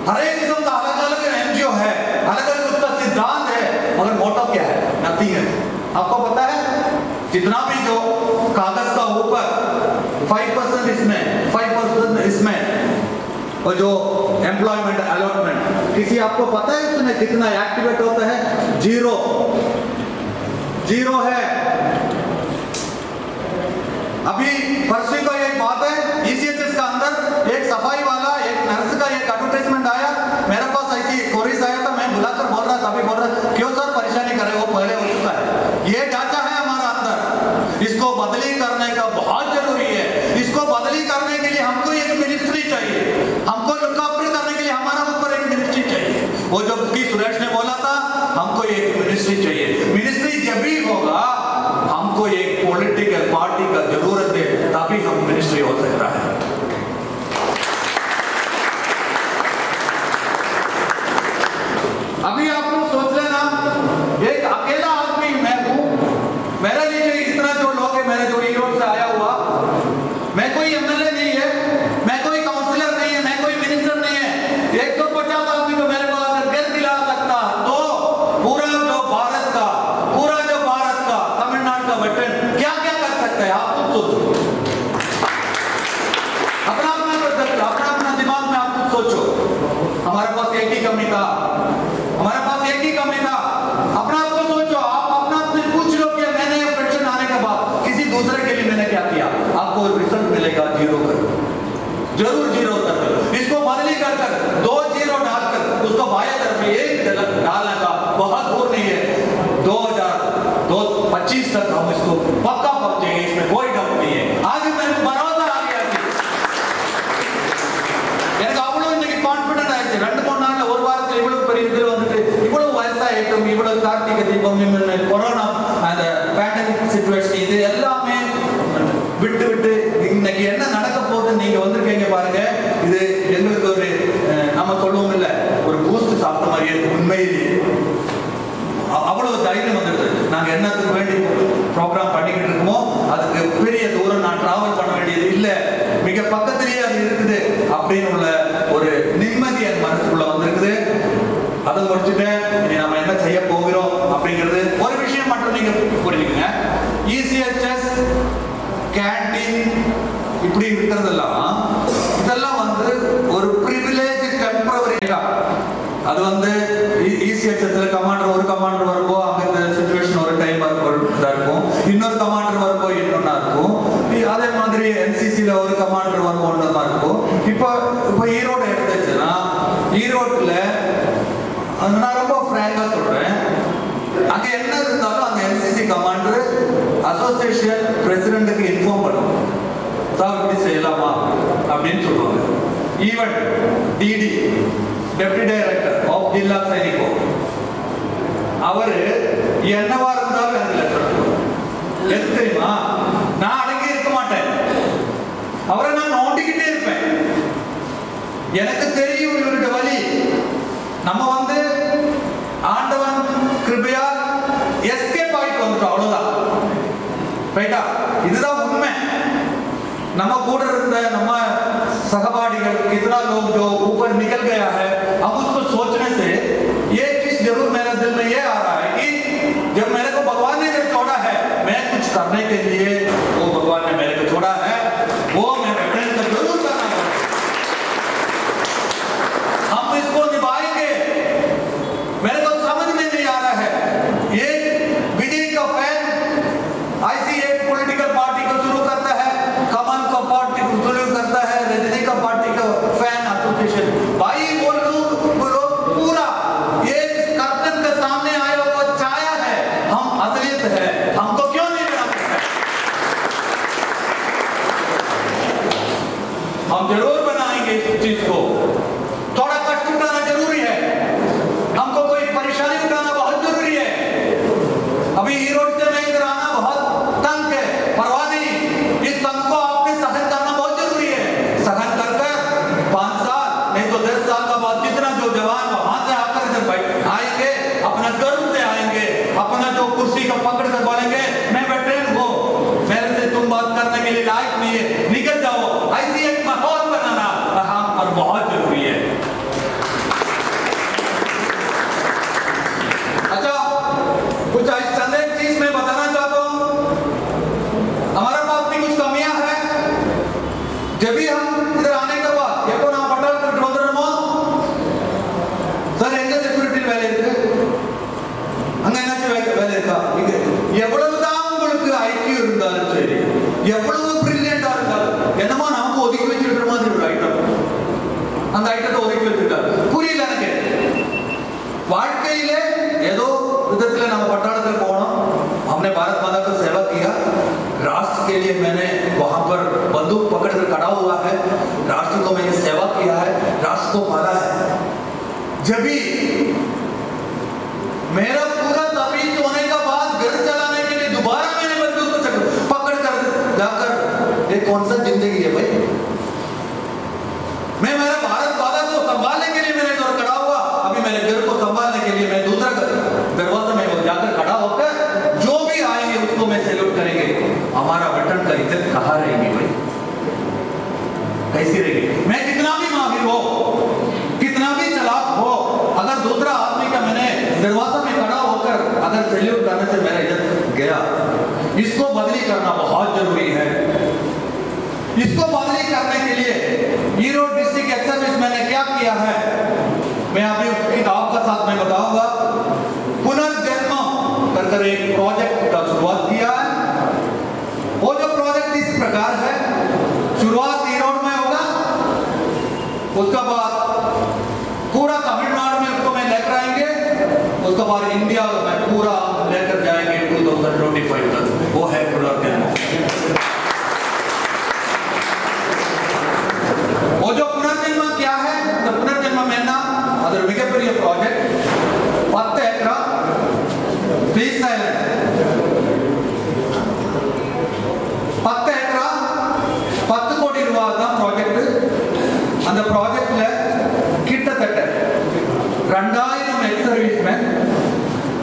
हर एक किस्म का अलग अलग एनजीओ है, अलग अलग उसका सिद्धांत है, मगर मोटिव क्या है? नथिंग है। आपको पता है जितना भी जो कागज का ऊपर 5% इसमें 5% इसमें और जो एम्प्लॉयमेंट अलॉटमेंट, किसी आपको पता है इसमें कितना एक्टिवेट होता है? जीरो है। अभी परसों का एक बात है, ECHS का अंदर एक सफाई वाला, एक नर्स का एक एडवर्टाइजमेंट आया, मेरे पास ऐसी कोरिस आया था, मैं बुलाकर बोल रहा था, क्यों सर परेशानी कर रहे हो, पहले हो चुका है, ये ढांचा है हमारा अंदर, इसको बदली करने का बहुत जरूरी है। इसको बदली करने के लिए हमको एक मिनिस्ट्री चाहिए, हमको लुकआफ्टर करने के लिए हमारा ऊपर एक मिनिस्ट्री चाहिए। वो जो कि सुरेश ने बोला था, हमको एक मिनिस्ट्री चाहिए। मिनिस्ट्री जब भी होगा हमको एक पॉलिटिकल पार्टी का जरूरत है, तभी हम मिनिस्ट्री हो सकता है। अभी आप लोग सोच लेना, एक अकेला आदमी मैं हूं, मेरा लिए जो इतना जो लोग है, मेरा जो यूरोप से आया हुआ, मैं कोई एमएलए नहीं है, मैं कोई काउंसलर नहीं है, मैं कोई मिनिस्टर नहीं है। 150 आदमी को मेरे को अगर गैस दिला सकता तो पूरा जो भारत का तमिलनाडु का बटन क्या क्या कर सकता है, आप खुद सोचो। अपना दिमाग में आप खुद सोचो। हमारे पास एक ही कमी था, अपना आप को सोचो। आप अपना से पूछ लो कि मैंने ऑपरेशन आने के बाद किसी दूसरे के लिए मैंने क्या किया, आपको रिजल्ट मिलेगा 0 कर, जरूर 0 कर। इसको बदली कर 2 0 डालकर उसको बाएं तरफ 1 डालने का बहुत दूर नहीं है। 2025 तक हम इसको पक्का पहुंचेंगे, इसमें कोई डर नहीं है। आज मेरे को भरोसा आ गया எனக்கு அவ்வளவு இன்னைக்கு கான்ஃபிடென்ட் ஆயிடுச்சு। 2-3 நாள்ல ஒரு வாரத்துல இவ்வளவு பெரிய இதுல வந்துட்டு இவ்வளவு வயசாயிட்டும், இவ்வளவு கார்த்திகை தீபம், கொரோனா, அந்த பேண்டமிக் சிச்சுவேஷன், இது எல்லாமே விட்டு இன்னைக்கு என்ன நடக்க போகுது நீங்க வந்திருக்கீங்க பாருங்க. இது எங்களுக்கு ஒரு நம்ம சொல்லுவோம் இல்ல, ஒரு பூஸ்ட் சாப்பிட்ட மாதிரி இருக்கு. உண்மையிலேயே அவ்வளவு தைரியம் வந்துட்டு நாங்க என்னத்துக்கு வேண்டி ப்ரோக்ராம் பண்ணிக்கிட்டு இருக்கோமோ அதுக்கு பெரிய தூரம் நான் டிராவல் பண்ண வேண்டியது இல்ல, மிக பக்கத்திலேயே அது இருக்குது அப்படின்னு உள்ள ஒரு நிம்மதி என் மனசுக்குள்ள வந்திருக்குது. அதை முடிச்சுட்டேன். இனி நம்ம என்ன செய்ய போகிறோம் அப்படிங்கிறது ஒரு விஷயம் மட்டும் நீங்க புரிஞ்சுக்கங்க. ECHS கேண்டீன் இப்படி இருக்கிறதெல்லாம் இதெல்லாம் வந்து ஒரு பிரிவிலேஜ் டெம்பரவரி. அது வந்து ECHSல கமாண்டர் ஒரு கமாண்டர் வரும்போ அங்க இந்த சிச்சுவேஷன் ஒரு டைம் இருக்கும், இன்னொரு கமாண்டர் வரும்போ இன்னொன்னா இருக்கும். அதே மாதிரி NCCல ஒரு கமாண்டர் வரும்போ ஒன்றா இருக்கும். இப்போ ஈரோடு எடுத்துச்சுன்னா, ஈரோட்ல நான் ரொம்ப ஃப்ராங்கா சொல்றேன், அங்க என்ன இருந்தாலும் அந்த NCC கமாண்டர் அசோசியேஷன் பிரசிடென்ட்டுக்கு இன்ஃபார்ம் பண்ணும், சார் இப்படி செய்யலாமா அப்படின்னு சொல்லுவாங்க. Even DD deputy director of ஜில்லா சைனிகோ அவரு என்னவா இருந்தாலும் எனக்கு லெட்டர் எது தெரியுமா, நான் அடங்கி இருக்க மாட்டேன், அவரை நான் நோண்டிக்கிட்டே இருப்பேன். எனக்கு தெரியும் இவருடைய வழி. நம்ம வந்து ஆண்டவன் கிருபையா எஸ்கேப் ஆயிட்டு வந்துட்டோம், அவ்வளவுதான். ரைட்டா? இதுதான் உண்மை. நம்ம கூட இருந்த நம்ம सहपाठिகள் कितना लोग जो ऊपर निकल गया है, अब उसको सोचने से ये चीज जरूर मेरे दिल में ये आ रहा है कि जब मेरे को भगवान ने जब छोड़ा है, मैं कुछ करने के लिए वो भगवान ने मेरे को छोड़ा है, वो मैं अटेंड कर जरूर करना है। हम इसको निभाएंगे। मेरे को समझ में नहीं आ रहा है, ये विजय का फैन ऐसी एक पॉलिटिकल पार्टी को शुरू करता है, कमल का पार्टी को शुरू करता है, रजनी का पार्टी का फैन एसोसिएशन। भाई वो लोग पूरा ये कर्तन के सामने आया हुआ छाया है, हम असलियत है, हमको क्यों नहीं बना सकते? हम जरूर बनाएंगे इस चीज को। थोड़ा कष्ट उठाना जरूरी है, हमको कोई परेशानी उठाना बहुत जरूरी है। अभी ईरोड से मैं इधर आना बहुत तंग है, परवाह नहीं, इस तंग को आपने सहन करना बहुत जरूरी है। सहन कर 5 साल नहीं तो 10 साल का बाद जितना जो जवान वहां से आकर जब आएंगे, अपना गर्व से आएंगे, अपना जो कुर्सी का पकड़ कर बोलेंगे मैं वेटरन हूं, मेरे से तुम बात करने के लिए लायक नहीं है, निकल जाओ। ऐसी एक माहौल बनाना अहम और बहुत जरूरी है। अच्छा, कुछ एक चीज मैं बताना चाहता हूं, हमारे पास भी कुछ कमियां हैं। जब भी हम इधर आने के बाद எப்போ நான் பட்டாளத்துக்கு வந்துறோமோ, சார் எங்க செக்யூரிட்டி வேலை இருக்கு, அங்க என்னாச்சும் வேலை இருக்கா, இங்க எவ்வளவுதான் உங்களுக்கு ஐக்கியூ இருந்தாலும் சரி, எவ்வளவு பிரில்லியண்டா இருந்தாலும் என்னமோ நமக்கு ஒதுக்கி வச்சிருக்கிற மாதிரி ஒரு ஐட்டம், அந்த ஐட்டத்தை ஒதுக்கி வச்சிருக்காரு. புரியல எனக்கு. வாழ்க்கையிலே ஏதோ விதத்துல நம்ம பட்டாளத்தில் போனோம், हमने भारत माता को सेवा किया, राष्ट्र के लिए मैंने वहां पर बंदूक पकड़कर खड़ा हुआ है, राष्ट्र को मैंने सेवा किया है, राष्ट्र को मारा है। जब भी मेरा पूरा तबीयत होने का बाद घर चलाने के लिए दोबारा मैंने बंदूक को पकड़ कर जाकर, ये कौन सा जिंदगी है भाई? मैं मेरा भारत माता को संभालने के लिए मैंने इधर खड़ा हुआ, अभी मेरे घर को संभालने के लिए मैं दूसरा दरवाजा में जाकर खड़ा होकर जो भी आएंगे उसको मैं सैल्यूट करेंगे। हमारा वतन का इज्जत कहाँ रहेगी भाई? कैसी रहेगी? मैं कितना भी माहिर हो, कितना भी चालाक हो, अगर दूसरा आदमी का मैंने दरवाजा में खड़ा होकर अगर सैल्यूट करने से मेरा इज्जत गया, इसको बदली करना बहुत जरूरी है। इसको बदली करने के लिए ईरोड डिस्ट्रिक्ट एक्स सर्विस मैंने क्या किया है, मैं अभी किताब का साथ में बताऊंगा। पुनर्जन्म कर एक प्रोजेक्ट का शुरुआत किया है। वो जो प्रोजेक्ट इस प्रकार है, शुरुआत ईरोड में होगा, उसके बाद पूरा तमिलनाडु में उसको मैं लेकर आएंगे, उसके बाद इंडिया में पूरा लेकर जाएंगे 2025 तक। वो है पुनर्जन्म। वो जो पुनर्जन्म क्या है, तो पुनर्जन्म में ना अदर मिगपेरिया प्रोजेक्ट 10 एकड़ प्लीज साइलेंट 10 एकड़ 10 கோடி ரூபாய் தான் ப்ராஜெக்ட். அந்த ப்ராஜெக்ட்ல கிட்டத்தட்ட 2000 எக்ஸ் சர்வீஸ்மேன்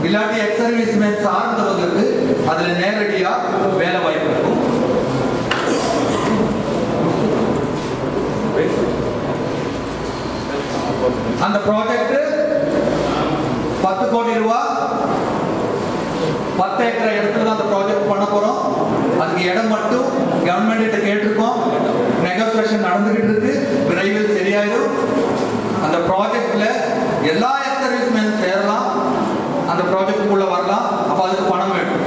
இல்லாட்டி எக்ஸ் சர்வீஸ்மேன் சார்ந்தவங்களுக்கு அதுல நேரடியா வேலை வாய்ப்பு இருக்கும். அந்த ப்ராஜெக்ட் 10 கோடி ரூபாய் 10 ஏக்கர் இடத்துல அந்த ப்ராஜெக்ட் பண்ண போறோம். அதுக்கு இடம் மட்டும் கவர்மெண்ட் கிட்ட கேட்டிருக்கோம். நெகோசியேஷன் நடந்துகிட்டு இருக்கு, விரைவில் சரியாயிடும். அந்த ப்ராஜெக்ட்ல எல்லா எக்ஸ் சர்வீஸ்மேன் சேரலாம், அந்த ப்ராஜெக்டுக்குள்ள வரலாம். அப்ப அதுக்கு பணம் வேணும்.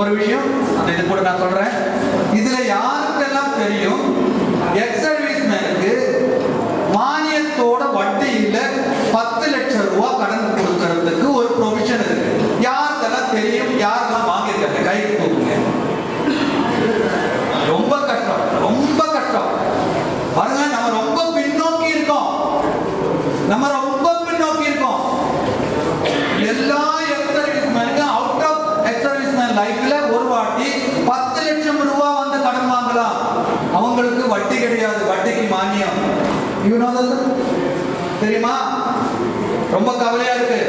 ஒரு விஷயம் அந்த இது கூட நான் சொல்றேன். இதுல யாருக்கெல்லாம் தெரியும், எக்ஸ் சர்வீஸ்மேனுக்கு மானியத்தோட வட்டியில 10 லட்சம் ரூபாய் கடன் கொடுக்கறதுக்கு ஒரு ப்ரொவிஷன் இருக்கு. யாருக்கெல்லாம் தெரியும், யாரெல்லாம் வாங்கியிருக்காங்க கை தூக்குங்க. ரொம்ப கஷ்டம், ரொம்ப கஷ்டம். பாருங்க, நம்ம ரொம்ப பின்னோக்கி இருக்கோம், நம்ம ரொம்ப பின்னோக்கி இருக்கோம். எல்லா எக்ஸ் சர்வீஸ்மேனுக்கும் அவுட் ஆஃப் எக்ஸ் சர்வீஸ்மேன் லைஃப்ல ஒரு வாட்டி 10 லட்சம் ரூபாய் வந்து கடன் வாங்கலாம். அவங்களுக்கு வட்டி கிடையாது, வட்டிக்கு மானியம். தெரியுமா? ரொம்ப கவலையா இருக்கு.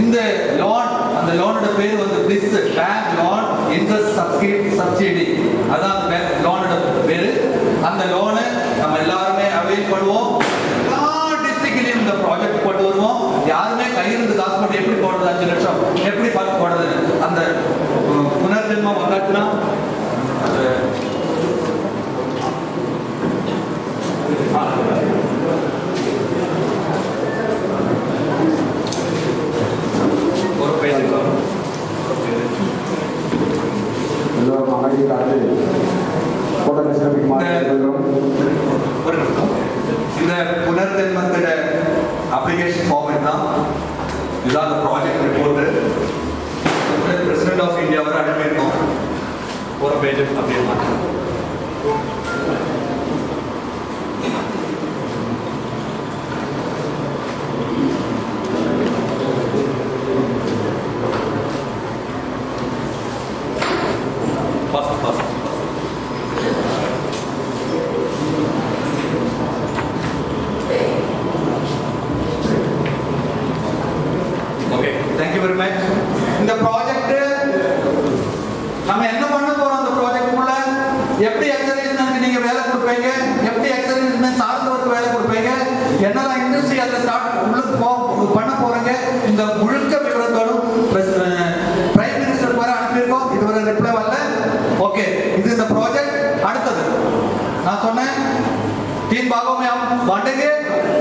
இந்த லோன், அந்த லோனோட பேர் வந்து bliss bank loan interest subsidy, அதான் லோனோட பேரு. அந்த லோனை நம்ம எல்லாருமே அவைல் பண்ணுவோம். எல்லா டிஸ்ட்ரிக்ட்லயும் இந்த ப்ராஜெக்ட் கொண்டு வருவோம். யாருமே கையிலிருந்து காசு போட்டு எப்படி போடுறது, 5 லட்சம் எப்படி பார்த்து போடுறது? அந்த புனர்ஜென்மம் வந்தாச்சுன்னா அது இந்த புனர்ஜென்மத்தோட அப்ளிகேஷன் ஃபார்மேட் தான் இதுதான். Project report president of India வரை அனுப்பியிருக்கோம். ஒரு பேஜ் அப்படியே மாற்றோம். இந்த ப்ராஜெக்ட் நம்ம என்ன பண்ண போறோம்? அந்த ப்ராஜெக்ட்க்குள்ள எப்படி எக்ஸ் சர்வீஸ்மேனுக்கு நீங்க வேலை கொடுப்பீங்க, எப்படி எக்ஸ் சர்வீஸ்மேன் சார்ந்தவருக்கு வேலை கொடுப்பீங்க, என்னெல்லாம் இண்டஸ்ட்ரி அதை ஸ்டார்ட் உங்களுக்கு பண்ண போறீங்க, இந்த முழுக்க விவரத்தோடும் பிரைம் மினிஸ்டர் வரை அனுப்பியிருக்கோம். இதுவரை ரிப்ளை வரல. ओके, இது இந்த ப்ராஜெக்ட். அடுத்தது நான் சொன்னேன் 3 भागों में हम बांटेंगे.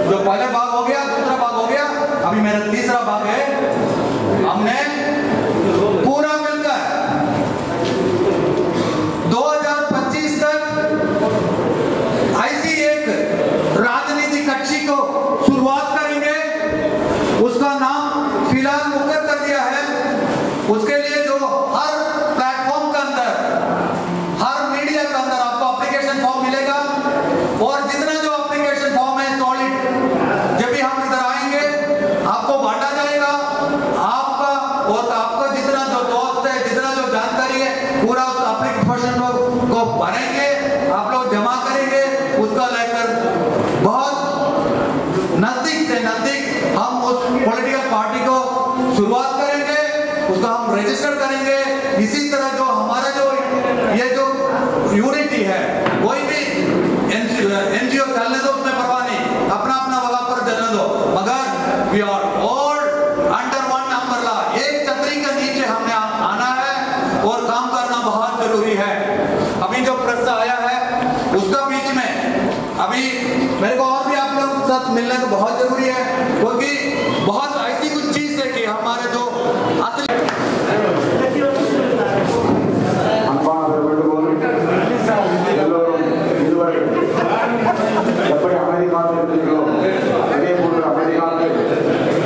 जो पहले भाग हो गया, दूसरा भाग हो गया, अभी मेरा तीसरा भाग है. हमने पूरा मिलकर 2025 तक ऐसी एक राजनीतिक कक्षी को शुरुआत करेंगे. उसका नाम फिलहाल मुकर कर दिया है. उसके लिए जो हर प्लेटफॉर्म के अंदर उसको भरेंगे, आप लोग जमा करेंगे, उसका लेकर बहुत नजदीक से नजदीक हम उस पॉलिटिकल पार्टी को शुरुआत करेंगे, उसका हम रजिस्टर करेंगे। इसी तरह जो हमारा जो ये जो यूनिटी है, कोई भी एनजीओ चलने दो, उसमें परवाह नहीं, अपना अपना वगैरह पर चलने दो, मगर we are all under one umbrella, एक छतरी के नीचे हमने आना है और काम करना बहुत जरूरी है। अभी जो प्रश्न आया है उसका बीच में अभी मेरे को और भी आप लोगों के साथ मिलने को बहुत जरूरी है, क्योंकि बहुत ऐसी कुछ चीज है कि हमारे जो
எப்படி அமைதிக்காக இருக்கிறோம், அதே போன்று அமைதிக்காக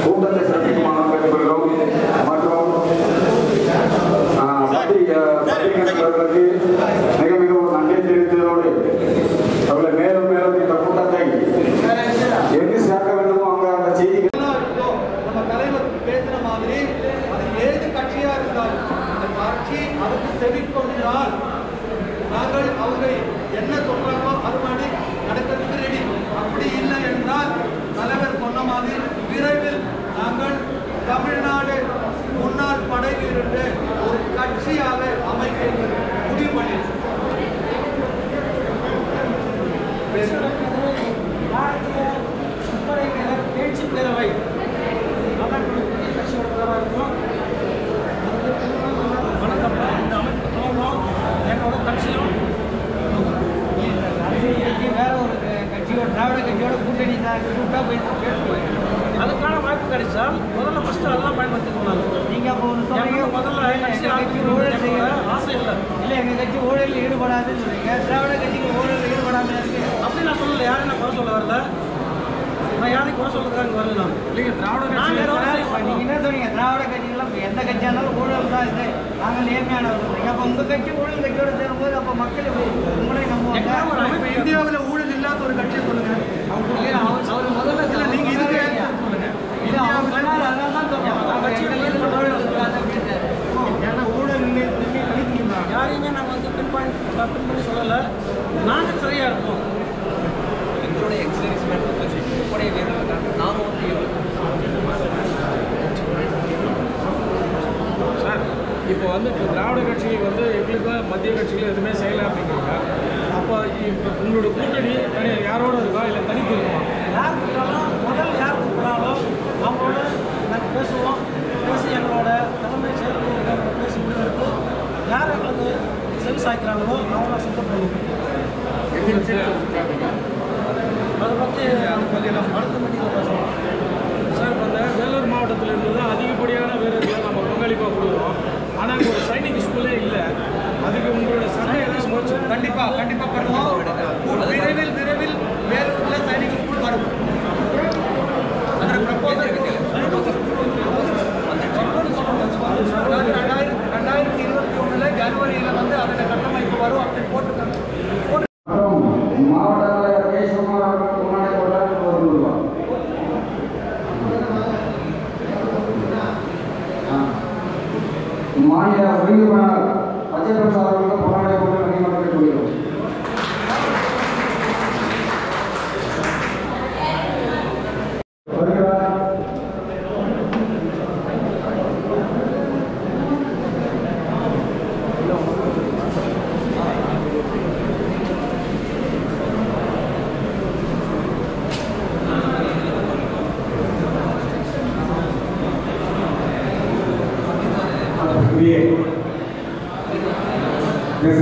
கூட்டத்தை சிறப்பிக்குமாறு கேட்டுக்கொள்கிறோம். மற்றும் பத்திரிகையாளர்களுக்கு மிக மிக ஒரு நன்றி தெரிவித்ததோடு அவர்களை மேலும் மேலும் இந்த கூட்டத்தை எங்கு சேர்க்க வேண்டுமோ அங்கே அந்த செய்திகள்
நம்ம தலைவர் பேசுற மாதிரி அது ஏது கட்சியா இருந்தாலும் அந்த கட்சி அதுக்கு செவிக்கொண்டால் நாங்கள் அவங்க என்ன சொல்றாங்களோ அது மாதிரி நடக்கிறதுக்கு ரெடி. அப்படி இல்லை என்றால் தலைவர் சொன்ன மாதிரி விரைவில் நாங்கள் தமிழ்நாடு முன்னாள் படை வீரர்கள் ஒரு கட்சியாக அமைக்க முடிவு பண்ணியிருக்கோம்.
பேச்சு பேரவை வணக்கம். இந்த அமைப்பு தோன்றும் என்னோட கட்சியும் வேற ஒரு கட்சியோட திராவிட கட்சியோட கூட்டணி கூட்டா போய் அதுக்கான வாய்ப்பு கிடைச்சால் முதல்ல ஃபர்ஸ்ட் அதெல்லாம் பயன்படுத்திக்கணும். நீங்கள் அப்போ ஒன்று சொல்றீங்க, முதல்ல கட்சி ஊழல் செய்ய ஆசை இல்லை. இல்லை, எங்கள் கட்சி ஊழலில் ஈடுபடாதுன்னு சொல்றீங்க, திராவிட கட்சிக்கு ஊழலில் ஈடுபடாமல் இருக்கு. அப்படி நான் சொல்லலை, யாரும் நான் குறை சொல்ல வரல. நான் யாரையும் குறை சொல்றதுக்காக வரல. நான் இல்லைங்க, திராவிட கட்சி நீங்கள் என்ன சொன்னீங்க, திராவிட கட்சிகள்லாம் எந்த கட்சியாக இருந்தாலும் ஊழல் தான் இது, நாங்கள் நேர்மையானவர் சொல்றீங்க. அப்போ உங்கள் கட்சி ஊழல் கட்சியோடு சேரும்போது அப்போ மக்கள் உங்களே நம்புவாங்க.
இந்தியாவில் ஊழல் இல்லாத ஒரு கட்சியை சொல்லுங்க.
அவர் முதல்ல
இல்லை, நீங்கள் இதுக்கு சொல்லுங்க.
ஏன்னா ஊழல் யாரையுமே நாங்கள் வந்து பின் பண்ணி சொல்லலை. நாங்கள் சரியாக இருப்போம்.
எங்களுடைய எக்ஸர்சைஸ்மெண்ட் உடைய வீரர்கள் நாம
சார், இப்போ வந்து திராவிட கட்சிகள் வந்து எங்களுக்கு மத்திய கட்சிகள் எதுவுமே செய்யலை அப்படிங்கிறாங்க. அப்போ உங்களோட கூட்டணி யாரோட இருக்கா, இல்லை தனித்து இருக்குமா?
யார் கூட்டாலும் முதல் யார் கூப்பிட்றாங்களோ அவங்களோட நாங்கள் பேசுவோம். பேசி எங்களோட தலைமை செயற்குழுவோட பேசி முடிவெடுத்து யார் எங்களுக்கு செவி சாய்க்கிறாங்களோ அவங்கள சப்போர்ட் பண்ணுவோம். அதை பற்றி அடுத்த மீட்டிங்கில் பேசுவோம்.
சார், இப்போ அந்த வேலூர் மாவட்டத்தில் இருந்து தான் அதிகப்படியான வீரர்களை நம்ம பங்களிப்பாக கொடுக்குறோம். ஆனால் அங்கே ஒரு சைனிக் ஸ்கூலே இல்லை. அதுக்கு உங்களோட சண்டை எல்லாம் போச்சு.
கண்டிப்பாக பண்ணுவோம். விரைவில் வேலூரில் சைனிக் ஸ்கூல் வரும். அதில் ப்ரப்போசல் 2021 ஜனவரியில் வந்து அதில் கட்டமைப்பு வரும் அப்படி போட்டுருக்காங்க.
மாவட்ட தலைவர் கேசவகுமார் அவர்களுக்கு முன்னாடி கொண்டாடி வருவார். மாநில ஒருங்கிணைப்பாளர் அஜய் பிரசாத் அவர்களுக்கு போராட கொண்டு நியமனத்தை கொள்கிறோம்.
Yes,